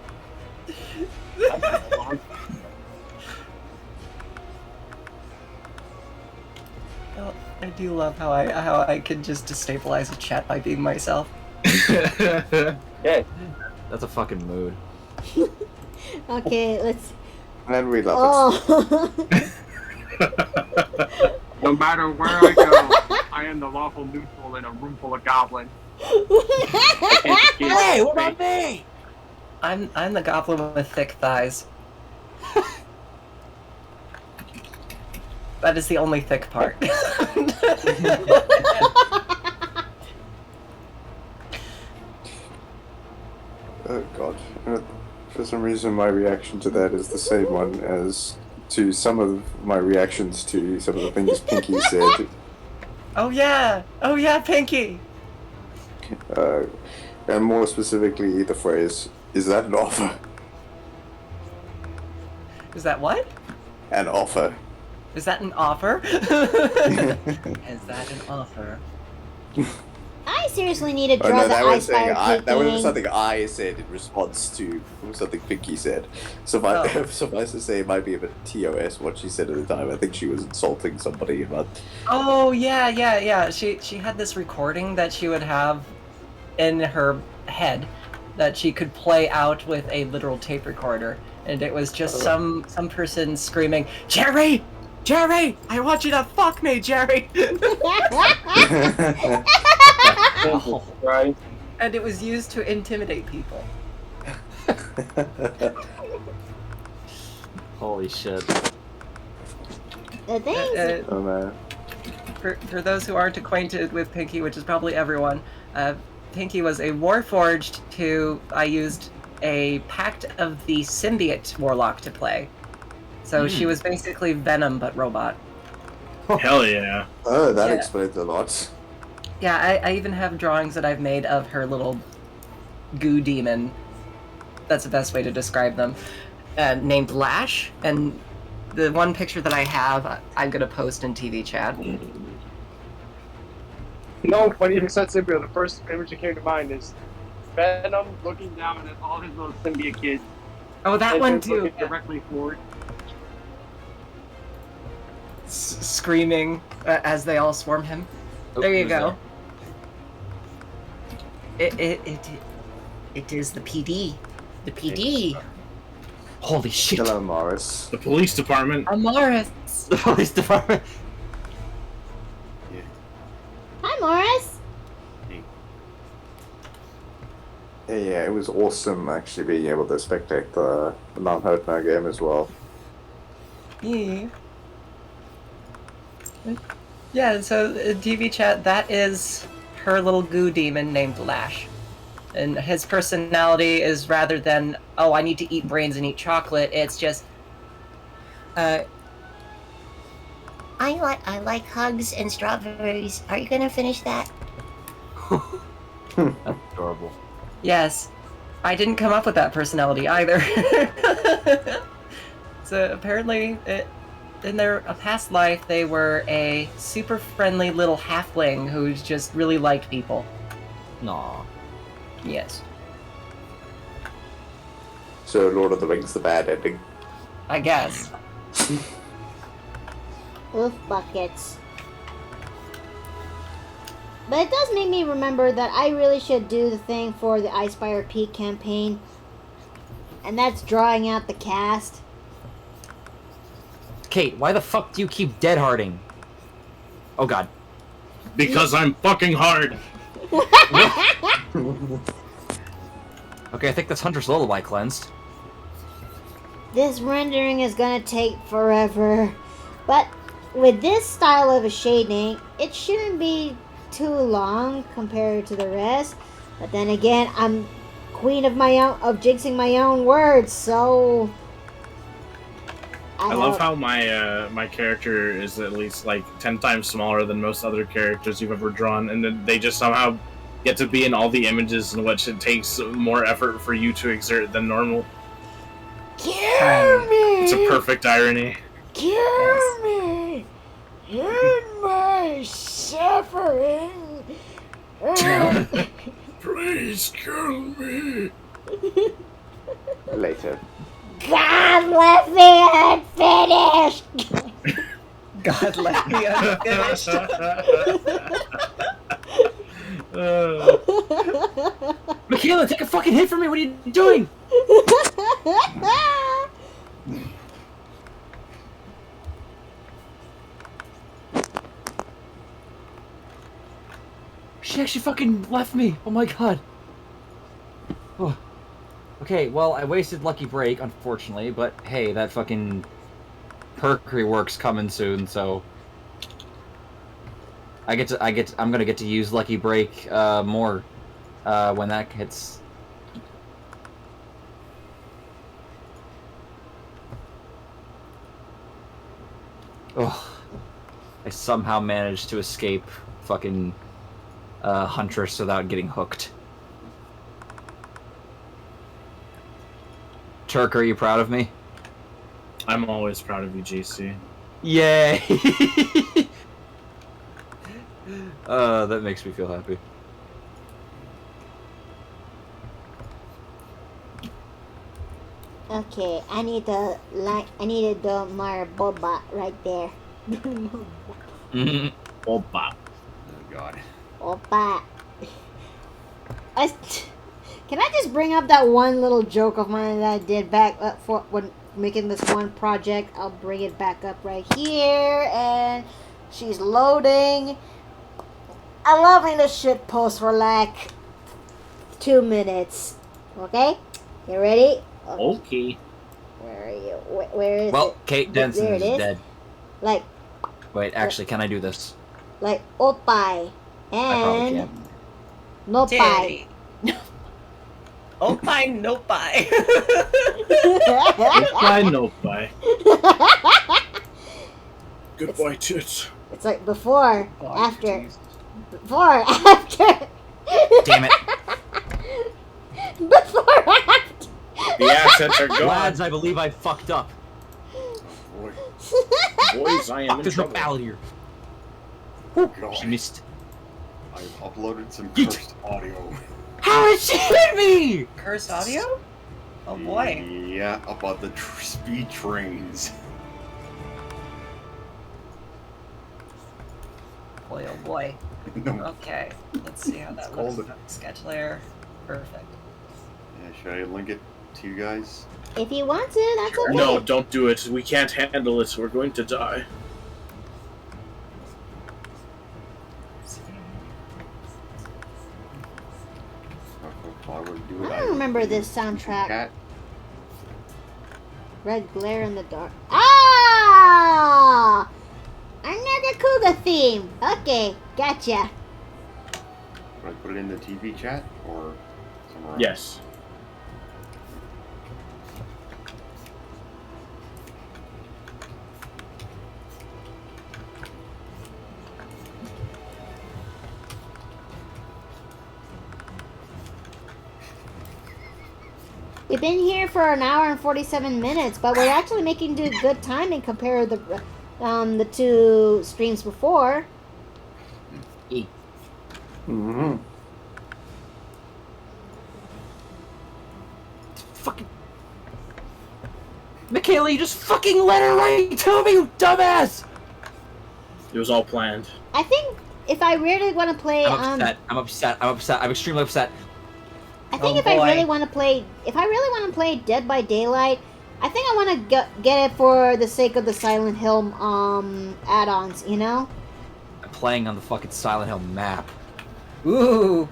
Oh, I do love how I can just destabilize a chat by being myself. Yeah. That's a fucking mood. Okay, let's. And then we love Oh. No matter where I go, I am the lawful neutral in a room full of goblins. Hey, what about me? I'm the goblin with thick thighs. That is the only thick part. Oh god. For some reason, my reaction to that is the same one as to some of my reactions to some of the things Pinky said. Oh yeah, Pinky. And more specifically, the phrase, "Is that an offer?" Is that what? An offer. Is that an offer? Is that an offer? I seriously need to Oh draw no, the that was saying ice that was peeking. something I said in response to something Pinky said. So Oh. suffice to say, it might be a bit TOS what she said at the time. I think she was insulting somebody, but Oh yeah. She had this recording that she would have in her head that she could play out with a literal tape recorder, and it was just some person screaming, "Jerry, Jerry, I want you to fuck me, Jerry," Right? and it was used to intimidate people. Holy shit. The things. oh man. For those who aren't acquainted with Pinky, which is probably everyone, Pinky was a Warforged who I used a Pact of the Symbiote Warlock to play. So she was basically Venom but robot. Hell yeah. Oh, that Yeah. explains a lot. Yeah, I even have drawings that I've made of her little goo demon. That's the best way to describe them. Named Lash, and the one picture that I have, I'm gonna post in TV chat. No, when you said symbiote, the first image that came to mind is Venom looking down at all his little symbiote kids. Oh, that and one then too. looking directly forward. Screaming as they all swarm him. Oh, There you who's go. It is the PD. The PD. Holy shit. Hello, Morris. The police department. Amaris. The police department. Hi, Morris. Yeah, it was awesome actually being able to spectate the non-hurt no game as well. Yeah. Yeah, so TV chat, that is her little goo demon named Lash. And his personality is rather than, oh, I need to eat brains and eat chocolate, it's just, I like hugs and strawberries. Are you gonna finish that? That's adorable. yes, I didn't come up with that personality either. So apparently, in their past life, they were a super friendly little halfling who just really liked people. Aw. Yes, So Lord of the Rings, the bad ending. I guess. Oof buckets. But it does make me remember that I really should do the thing for the Icefire Peak campaign. And that's drawing out the cast. Kate, why the fuck do you keep dead harding? Oh god. Because I'm fucking hard. Okay, I think that's Hunter's Lullaby cleansed. This rendering is gonna take forever. But with this style of a shading, it shouldn't be too long compared to the rest. But then again, I'm queen of jinxing my own words, so I love how my character is at least like 10 times smaller than most other characters you've ever drawn, and then they just somehow get to be in all the images in which it takes more effort for you to exert than normal. Kill me! It's a perfect irony. Kill me! In my suffering! Please kill me. Later. God left me unfinished! God left me unfinished. Michaela, take a fucking hit for me! What are you doing? She actually fucking left me! Oh my god. Oh. Okay, well, I wasted Lucky Break, unfortunately, but hey, that fucking perk rework's coming soon, so I'm gonna get to use Lucky Break more when that hits. Ugh. I somehow managed to escape fucking Huntress without getting hooked. Turk, are you proud of me? I'm always proud of you, JC. Yay! That makes me feel happy. Okay, I need to do more boba right there. Oh, Bob. Oh god. Opa. Can I just bring up that one little joke of mine that I did back for when making this one project? I'll bring it back up right here, and she's loading. I love in the shit post for like 2 minutes. Okay, you ready? Okay. Where are you? Where is Well, it? Kate There Denson it is is. dead. Like Wait, actually, can I do this? opai I probably and can't. nopai. Daddy. Oh, bye, no bye. Bye, no bye. Goodbye, tits. It's like before, Oh, after, Jesus. before, after. Damn it. Before, after. The assets are gone. Lads, I believe I fucked up. Oh boy. Boys, I am Fuck, in there's no trouble. ballot here. Oh She god. missed. I've uploaded some Yeet. cursed audio. How did she hit me? Cursed audio? Oh boy. Yeah, about the speed trains. Boy, oh boy. No. Okay, let's see how that It's looks. called- Sketch layer. Perfect. Yeah, should I link it to you guys? If you want to, that's okay. No, don't do it. We can't handle it. We're going to die. If I were to do it, I don't remember would this do soundtrack. Cat. Red glare in the dark. Ah! A Nagakuga theme. Okay, gotcha. Should I put it in the TV chat or somewhere else? Yes. We've been here for an hour and 47 minutes, but we're actually making good timing compared to the two streams before. Mm-hmm. Fucking. Michaela, you just fucking let her right to me, you dumbass! It was all planned. I think if I really want to play, I'm upset. I'm extremely upset. I think Oh, if I boy. really want to play, Dead by Daylight, I think I want to get it for the sake of the Silent Hill add-ons, you know? I'm playing on the fucking Silent Hill map. Ooh.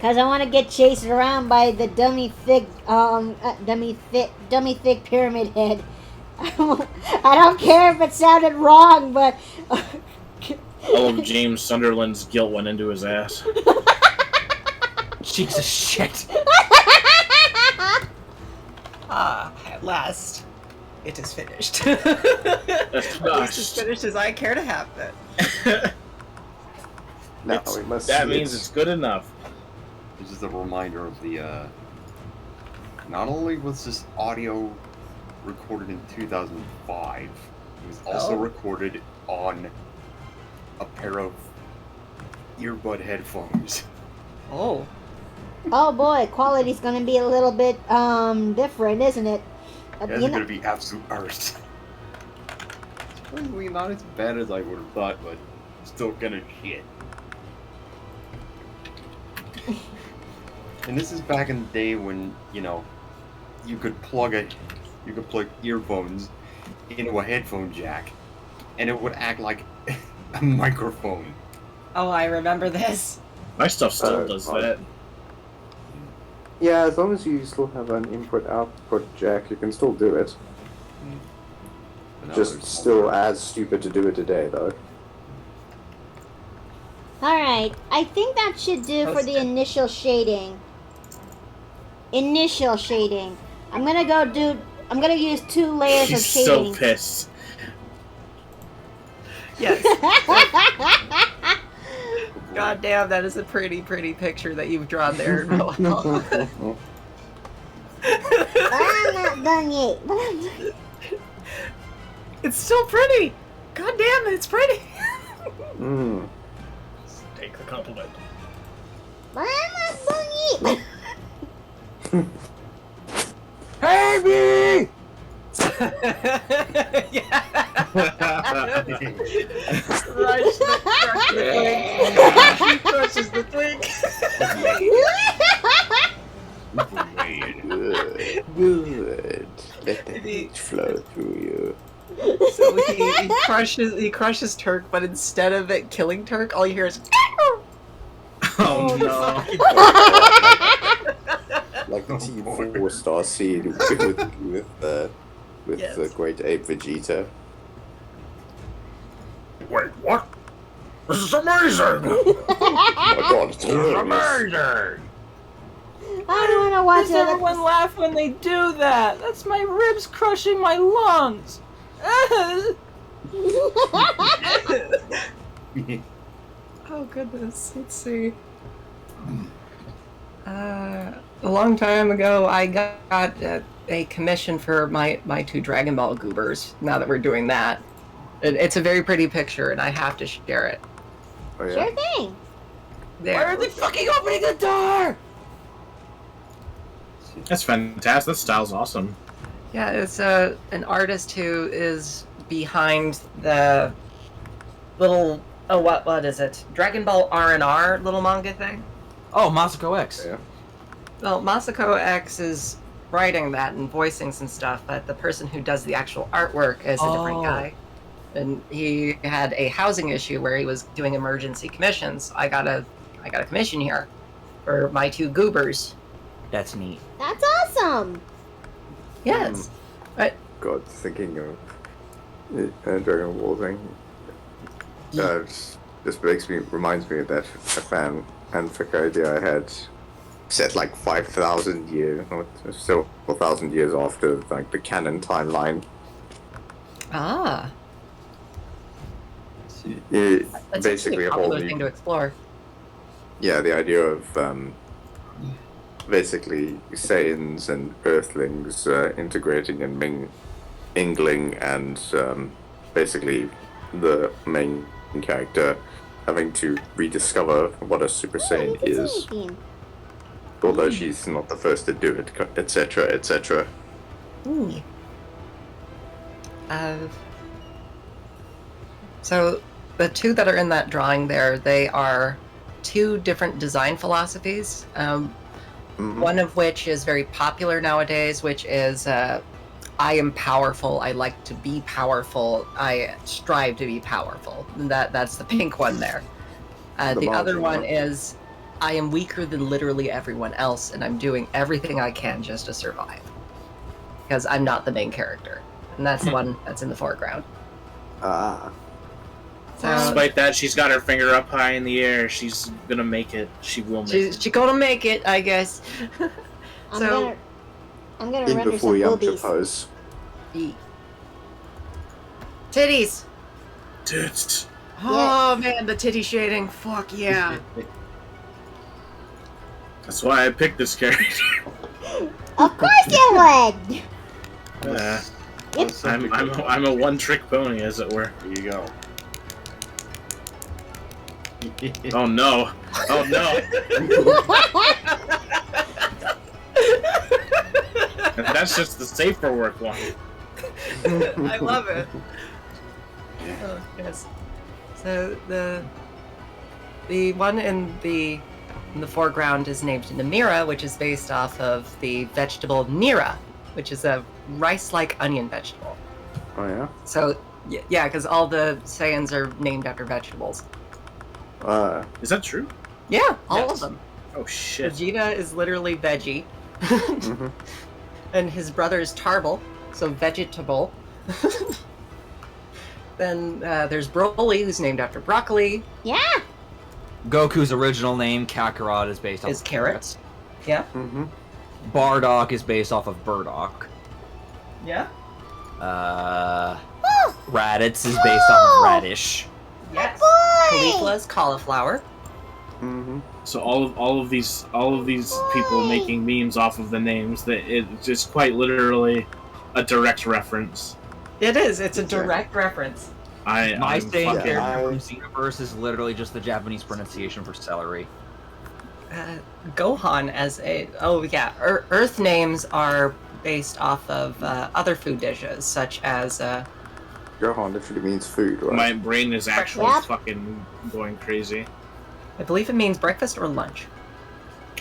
Cause I want to get chased around by the dummy thick pyramid head. I don't care if it sounded wrong, but All of James Sunderland's guilt went into his ass. Jesus shit. Ah, at last. It is finished. At least as finished as I care to have it. Now we must That see means its- it's good enough. This is a reminder of the, not only was this audio recorded in 2005, it was also Oh. recorded on a pair of earbud headphones. Oh. oh boy, quality's gonna be a little bit different, isn't it? That's You know- gonna be absolute arse. Surprisingly not as bad as I would have thought, but still kinda shit. And this is back in the day when, you know, you could plug earphones into a headphone jack, and it would act like a microphone. Oh, I remember this. My stuff still does that. Yeah, as long as you still have an input-output jack, you can still do it. No, Just there's still as stupid to do it today, though. Alright, I think that should do for the initial shading. Initial shading. I'm gonna use 2 layers of He's so shading. pissed. Yes. God damn, that is a pretty picture that you've drawn there. I'm not done yet. It's still pretty. God damn, it's pretty. Mm. Take the compliment. I'm not done yet. Baby! Yeah. Crushes the twink. Good. Let the heat flow through you. So he crushes Turk, but instead of it killing Turk, all you hear is Oh no. Like the T4 Star Seed with Yes. the great ape Vegeta. Wait, what? This is amazing! Oh my god, it's hilarious. Amazing! I don't want to watch Does everyone laugh when they do that? That's my ribs crushing my lungs. Oh goodness, let's see. A long time ago, I got a commission for my 2 Dragon Ball goobers. Now that we're doing that, it's a very pretty picture, and I have to share it. Oh, yeah. Sure thing. There. Why are they fucking opening the door? That's fantastic. That style's awesome. Yeah, it's an artist who is behind the little what is it? Dragon Ball R&R little manga thing. Oh, Masako X. Yeah. Well, Masako X is writing that and voicing some stuff, but the person who does the actual artwork is a different guy. And he had a housing issue where he was doing emergency commissions. I got a commission here for my 2 goobers. That's neat. That's awesome. Yes. God, thinking of Dragon Ball thing. Just reminds me of that fanfic idea I had set like 5,000 years, or still 4,000 years after like the canon timeline. Ah. That's Basically a a whole popular new, thing to explore. yeah, the idea of basically Saiyans and Earthlings integrating and mingling, and basically the main character having to rediscover what a Super Saiyan is, although she's not the first to do it, etc., etc. So the 2 that are in that drawing there, they are 2 different design philosophies. One of which is very popular nowadays, which is I am powerful, I like to be powerful, I strive to be powerful. That's the pink one there. The other one is I am weaker than literally everyone else, and I'm doing everything I can just to survive. Because I'm not the main character. And that's the one that's in the foreground. Ah. So, Despite that, she's got her finger up high in the air. She's gonna make it. She will make it. she's gonna make it, I guess. I'm So- gonna In render before some Yamcha boobies. pose. Titties! Tits. Oh man, the titty shading. Fuck yeah. That's why I picked this character. Of course you would. Yep. I'm a one-trick pony, as it were. There you go. Oh no! Oh no! And that's just the safer work one. I love it. Oh, yes. So the one in the foreground is named Namira, which is based off of the vegetable nira, which is a rice-like onion vegetable. Oh yeah. So yeah, because all the Saiyans are named after vegetables. Is that true? Yeah, all Yes. of them. Oh shit. Vegeta is literally veggie. Mm-hmm. And his brother is Tarble, so vegetable. Then there's Broly, who's named after broccoli. Yeah. Goku's original name, Kakarot, is based off Is of carrots. Yeah. Mm-hmm. Bardock is based off of burdock. Yeah. Raditz is based off of radish. Yes. boy! Caulifla's cauliflower. Mm-hmm. So all of these people making memes off of the names, that it's just quite literally a direct reference. It is. It's a direct reference. My I'm saying fucking- character from Xenoverse is literally just the Japanese pronunciation for celery. Gohan as a Earth names are based off of other food dishes such as Gohan literally means food, right? My brain is actually Yep. fucking going crazy. I believe it means breakfast or lunch.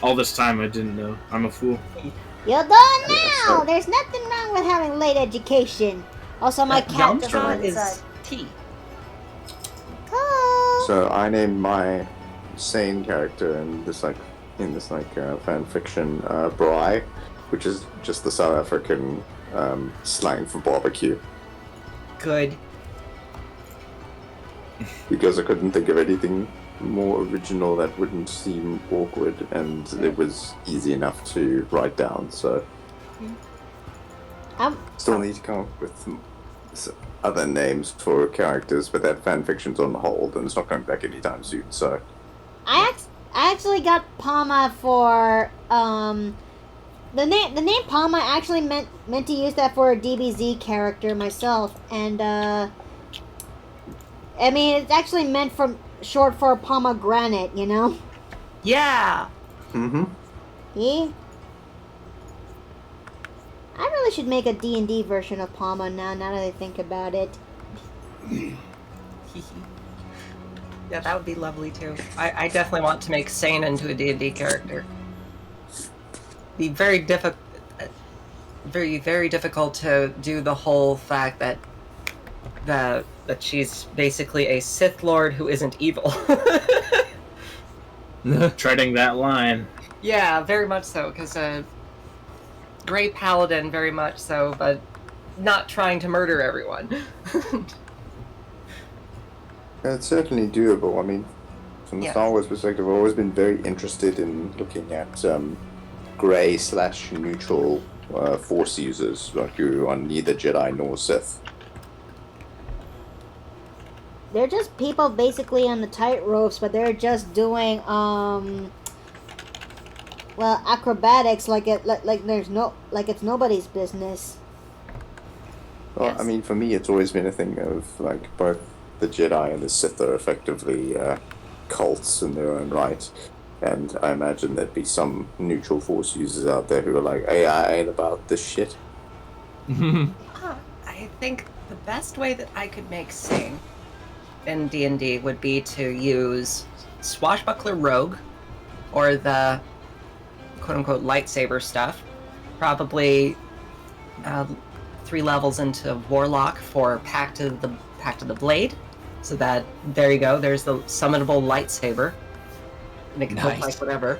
All this time I didn't know. I'm a fool. You're done now. There's nothing wrong with having late education. Also, my cat just Yamcha went is inside. tea. Cool. So I named my sane character in this fan fiction Bri, which is just the South African slang for barbecue, Good. because I couldn't think of anything more original that wouldn't seem awkward, and it was easy enough to write down. So still need to come up with other names for characters, but that fan fiction's on hold and it's not coming back anytime soon. So I actually got Palma for the name Palma. I actually meant to use that for a DBZ character myself, and I mean it's actually meant from short for pomegranate, you know. Yeah. mm-hmm. Yeah. I really should make a D&D version of Palma now that I think about it. Yeah, that would be lovely too. I definitely want to make Sane into a D&D character. Be very difficult, very difficult to do the whole fact that she's basically a Sith Lord who isn't evil. Treading that line. Yeah, very much so, because Grey Paladin, very much so, but not trying to murder everyone. It's certainly doable. I mean, from the Yeah. Star Wars perspective, I've always been very interested in looking at grey/neutral Force users, like who are neither Jedi nor Sith. They're just people basically on the tight ropes, but they're just doing acrobatics like it's nobody's business. Well, Yes. I mean, for me, it's always been a thing of like both the Jedi and the Sith are effectively cults in their own right, and I imagine there'd be some neutral Force users out there who are like, "Hey, I ain't about this shit." I think the best way that I could make Sane in D&D would be to use Swashbuckler Rogue, or the quote-unquote lightsaber stuff. Probably 3 levels into Warlock for Pact of the Blade. So that, there you go, there's the summonable lightsaber. And it can look Nice. like whatever.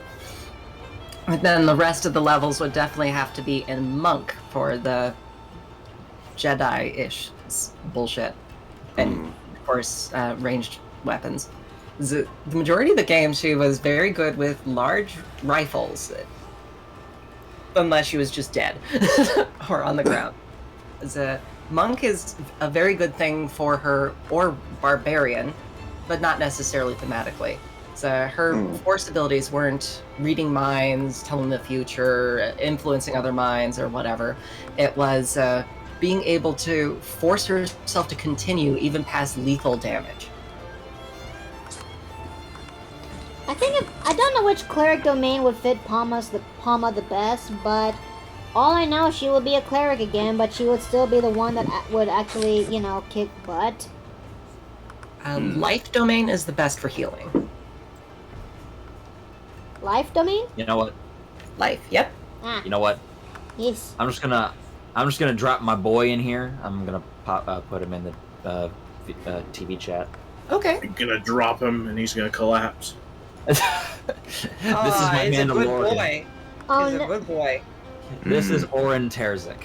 And then the rest of the levels would definitely have to be in Monk for the Jedi-ish bullshit. And, of course, ranged weapons. The majority of the game, she was very good with large rifles. Unless she was just dead. Or on the ground. Monk is a very good thing for her, or Barbarian, but not necessarily thematically. So her force abilities weren't reading minds, telling the future, influencing other minds, or whatever. It was being able to force herself to continue even past lethal damage. I don't know which cleric domain would fit Palma the best, but all I know, she would be a cleric again, but she would still be the one that would actually, kick butt. Life domain is the best for healing. Life domain? You know what? Life, yep. You know what? Yes. I'm just gonna drop my boy in here. I'm gonna put him in the TV chat. Okay. I'm gonna drop him and he's gonna collapse. This is my he's a good Mandalorian. boy. Oh He's a no. good boy. This is Oren Terzic.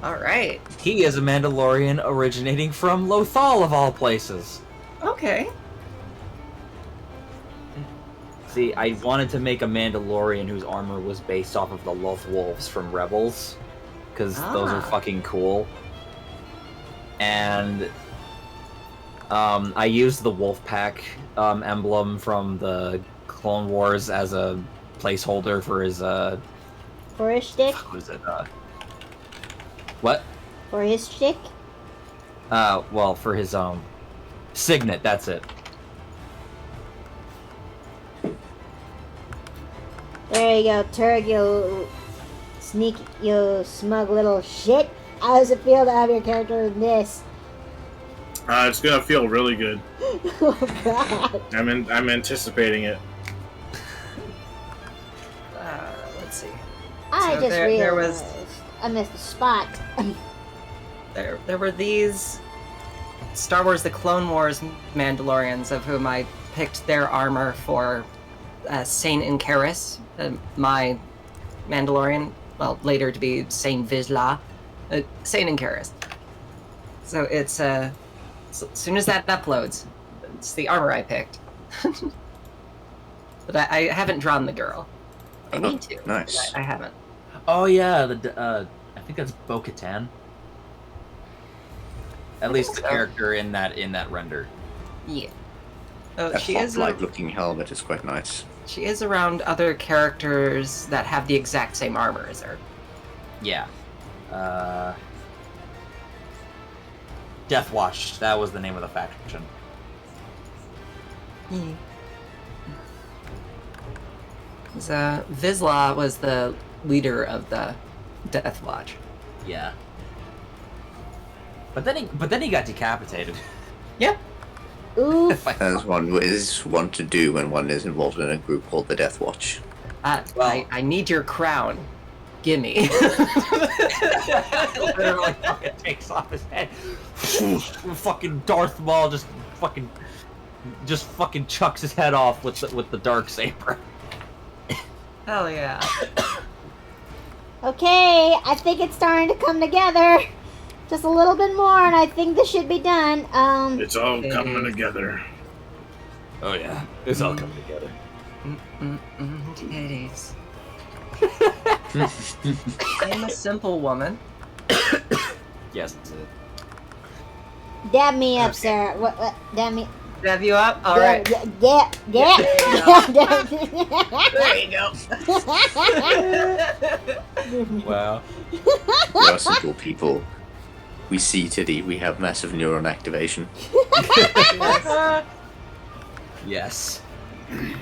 All right. He is a Mandalorian originating from Lothal, of all places. Okay. See, I wanted to make a Mandalorian whose armor was based off of the Loth Wolves from Rebels, because those are fucking cool. And I used the Wolfpack emblem from the Clone Wars as a placeholder for his For his stick? what is it? What? For his stick? Well, for his signet. That's it. There you go, Turg, you sneaky, you smug little shit. How does it feel to have your character in this? It's gonna feel really good. Oh god. I'm anticipating it. Let's see. I So just there realized was- I missed a spot. There were these Star Wars: The Clone Wars Mandalorians, of whom I picked their armor for Saint Incaris, my Mandalorian, well, later to be Saint Vizsla, Saint Incaris. So it's as soon as that uploads, it's the armor I picked. But I haven't drawn the girl. I need to. Nice. but I haven't. Oh yeah, I think that's Bo-Katan. At least the so. character in that render. Yeah. Oh, That she is. hawk-like-looking helmet is quite nice. She is around other characters that have the exact same armor as her. Yeah. Death Watch. That was the name of the faction. Vizsla was the leader of the Death Watch. Yeah. But then he got decapitated. Yeah. Oof. As one is want to do when one is involved in a group called the Death Watch. I need your crown. Gimme. Literally fucking takes off his head. Fucking Darth Maul just fucking chucks his head off with the dark saber. Hell yeah. Okay, I think it's starting to come together. Just a little bit more, and I think this should be done. It's all coming together. Oh yeah, it's all coming together. Titties. I'm a simple woman. Yes. Dab me up, Sarah. What? Dab me. Dab you up? Alright. Yeah. There you go. Wow. We are simple people. We see titty, we have massive neuron activation. Yes. I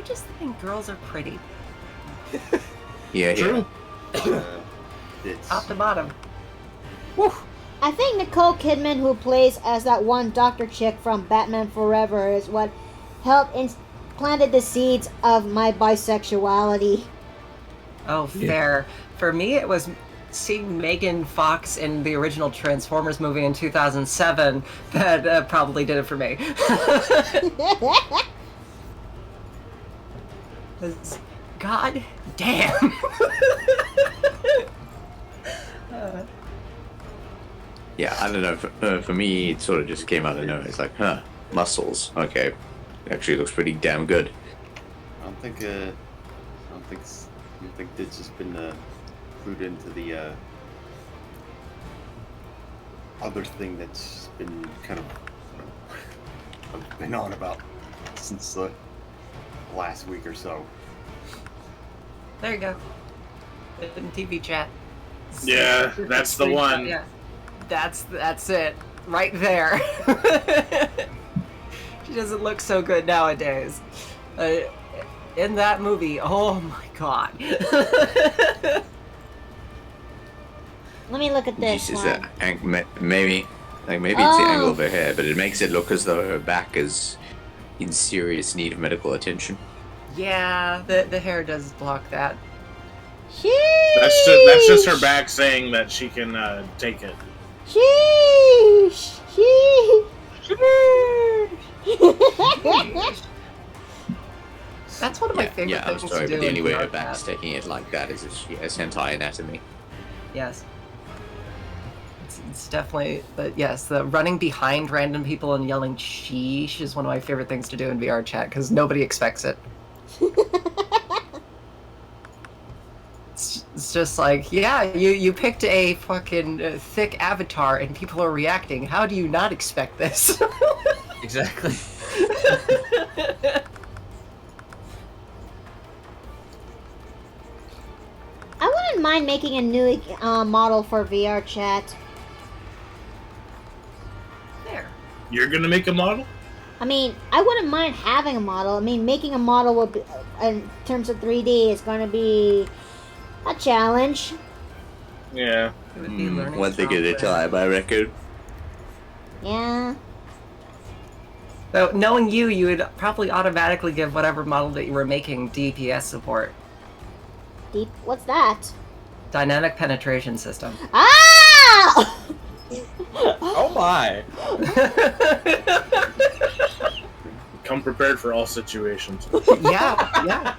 just think girls are pretty. Yeah, True. It's Top to bottom. I think Nicole Kidman, who plays as that one doctor chick from Batman Forever, is what helped planted the seeds of my bisexuality. Oh, fair. For me, it was seeing Megan Fox in the original Transformers movie in 2007 that probably did it for me. 'Cause, God damn. Yeah, I don't know. For me, it sort of just came out of nowhere. It's like, huh, muscles. Okay, actually looks pretty damn good. I don't think it's just been clued into the other thing that's been kind of I've been on about since the last week or so. There you go. In TV chat. Yeah, that's the one. Yeah. That's it. Right there. She doesn't look so good nowadays. In that movie, oh my god. Let me look at this This is one. maybe it's the angle of her hair, but it makes it look as though her back is in serious need of medical attention. Yeah, the hair does block that. Sheesh. That's just her back saying that she can take it. Sheesh. Sheesh. That's one of my favorite I'm things sorry, to do. but the only in way VR of chat. backstacking it like that is if she has hentai anatomy. Yes. It's definitely, but yes, the running behind random people and yelling sheesh is one of my favorite things to do in VR chat because nobody expects it. It's just like, yeah, you picked a fucking thick avatar and people are reacting. How do you not expect this? Exactly. I wouldn't mind making a new model for VR chat. There. You're gonna make a model? I mean, I wouldn't mind having a model. I mean, making a model would be, in terms of 3D is going to be a challenge. Yeah. It would be learning One thing at a software. time, I reckon. Yeah. So knowing you would probably automatically give whatever model that you were making DPS support. Deep. What's that? Dynamic penetration system. Ah! Oh my! Come prepared for all situations. Yeah.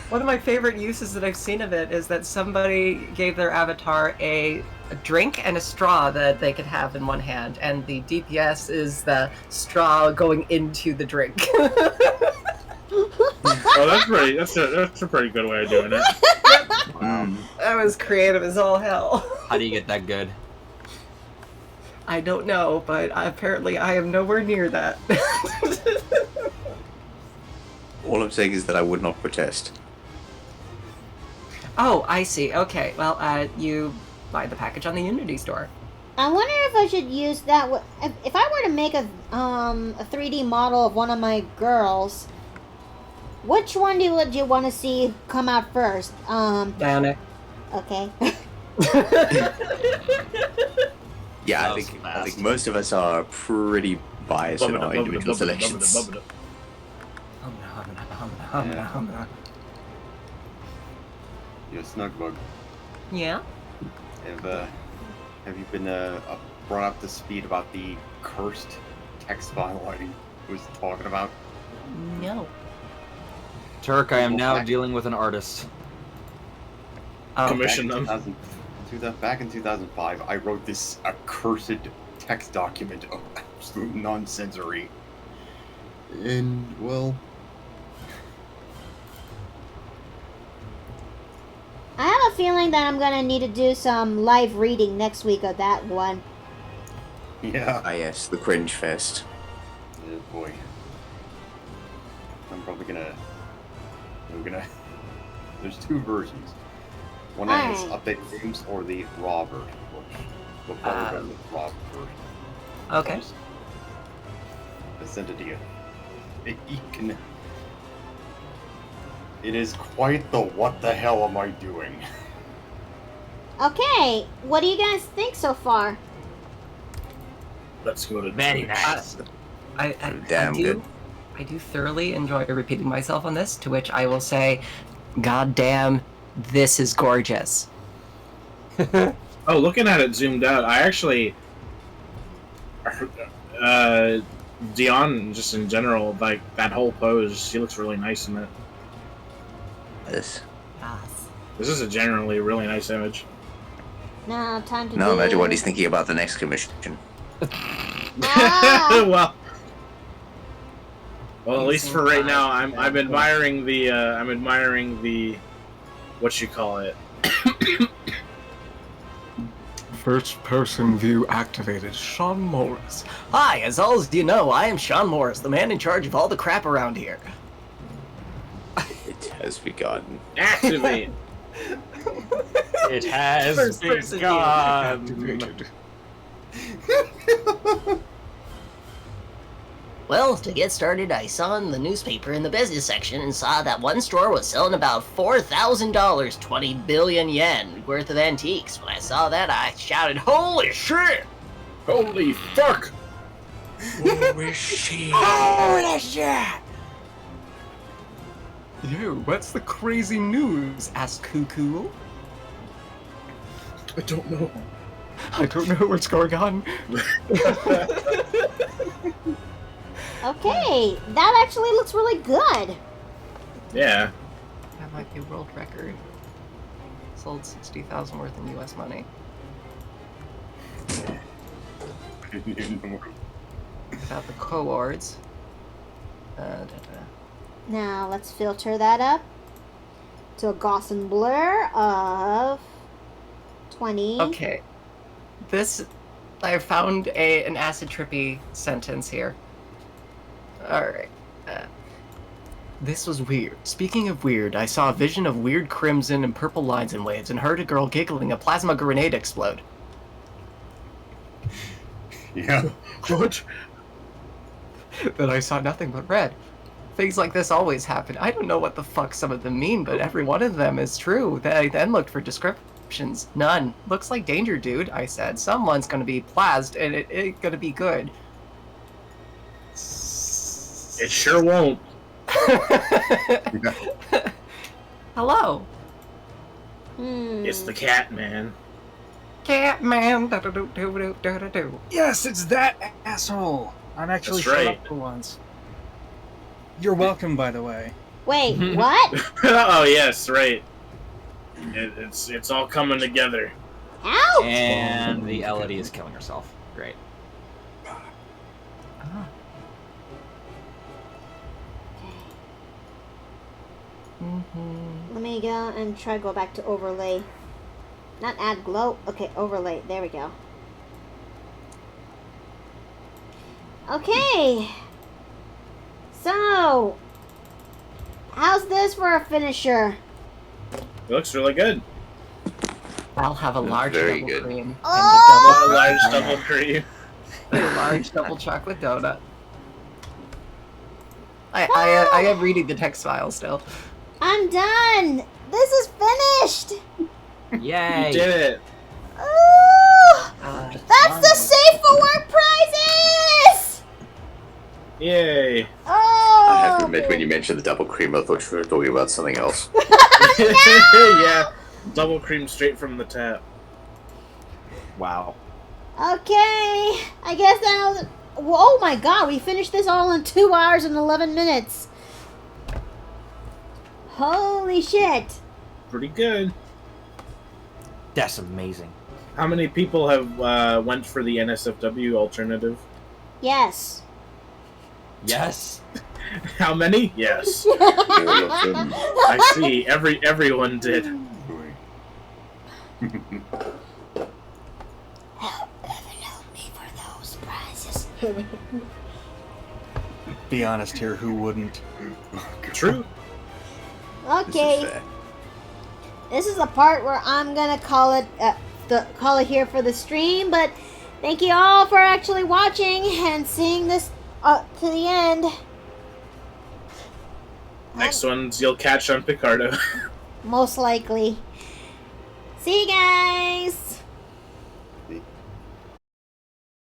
One of my favorite uses that I've seen of it is that somebody gave their avatar a drink and a straw that they could have in one hand, and the DPS is the straw going into the drink. Oh, that's a pretty good way of doing it. Wow. That was creative as all hell. How do you get that good? I don't know, but apparently I am nowhere near that. All I'm saying is that I would not protest. Oh, I see. Okay, well, you buy the package on the Unity store. I wonder if I should use that. If I were to make a 3D model of one of my girls, which one would you want to see come out first? Dione. Okay. Yeah, I think most of us are pretty biased in our individual selections. Yeah, Snugbug. Yeah? Have you been brought up to speed about the cursed text file I was talking about? No. Turk, I am now dealing with an artist. Commission them. Back in 2005, I wrote this accursed text document of absolute nonsensory. And, well... I have a feeling that I'm gonna need to do some live reading next week of that one. Yeah. Ah yes, the cringe fest. Oh boy. I'm probably gonna... There's two versions. One that has updated games or the raw version, which will probably go with raw version. Okay. I sent it to you. It is quite the what the hell am I doing? Okay, what do you guys think so far? Let's go to Very nice. Damn good. I do thoroughly enjoy repeating myself on this, to which I will say, God damn, this is gorgeous. Oh, looking at it zoomed out, I actually... Dione, just in general, like, that whole pose, she looks really nice in it. Yes. This is a generally really nice image. Now, time to Now do... imagine what he's thinking about the next commission. Ah! Well, at least for right now, I'm admiring the what you call it. First person view activated. Sean Morris. Hi, as all as you know, I am Sean Morris, the man in charge of all the crap around here. It has begun. Activate. It has First person view. Activated. Well, to get started, I saw in the newspaper in the business section and saw that one store was selling about $4,000, 20 billion yen worth of antiques. When I saw that, I shouted, "Holy shit! Holy fuck! Holy shit! Holy shit!" Yo, what's the crazy news? Asked Cuckoo. I don't know. I don't know what's going on. Okay, that actually looks really good. Yeah. That might be a world record. Sold 60,000 worth in US money. Got the cohorts. Now let's filter that up to a Gaussian blur of 20. Okay. This, I found an acid trippy sentence here. Alright. This was weird. Speaking of weird, I saw a vision of weird crimson and purple lines and waves and heard a girl giggling a plasma grenade explode. Yeah. What? But I saw nothing but red. Things like this always happen. I don't know what the fuck some of them mean, but every one of them is true. I then looked for descriptions. None. Looks like danger, dude, I said. Someone's gonna be plased, and it ain't gonna be good. It sure won't. Hello. It's the cat man. Catman. Yes, it's that asshole. I'm actually That's shut right. up for once. You're welcome, by the way. Wait, what? Oh yes, right. It's all coming together. Ouch! And the Elodie is killing herself. Great. Let me go and try to go back to overlay. Not add glow. Okay, overlay. There we go. Okay. So, how's this for a finisher? It looks really good. I'll have a large Very double good. cream Oh! A large double cream. and a large double chocolate donut. I am reading the text file still. I'm done. This is finished. Yay! You did it. Ooh! That's the Safe for Work prizes! Yay. Oh! I have to admit, when you mentioned the double cream, I thought you were talking about something else. Yeah. Double cream straight from the tap. Wow. Okay, I guess that was... Oh my god, we finished this all in 2 hours and 11 minutes. Holy shit. Pretty good. That's amazing. How many people have went for the NSFW alternative? Yes. Yes. How many? Yes. I see. Everyone did. Help me for those prizes. Be honest here, who wouldn't? True. Okay. This is the part where I'm gonna call it here for the stream, but thank you all for actually watching and seeing this to the end. Next ones you'll catch on Picardo. Most likely. See you guys.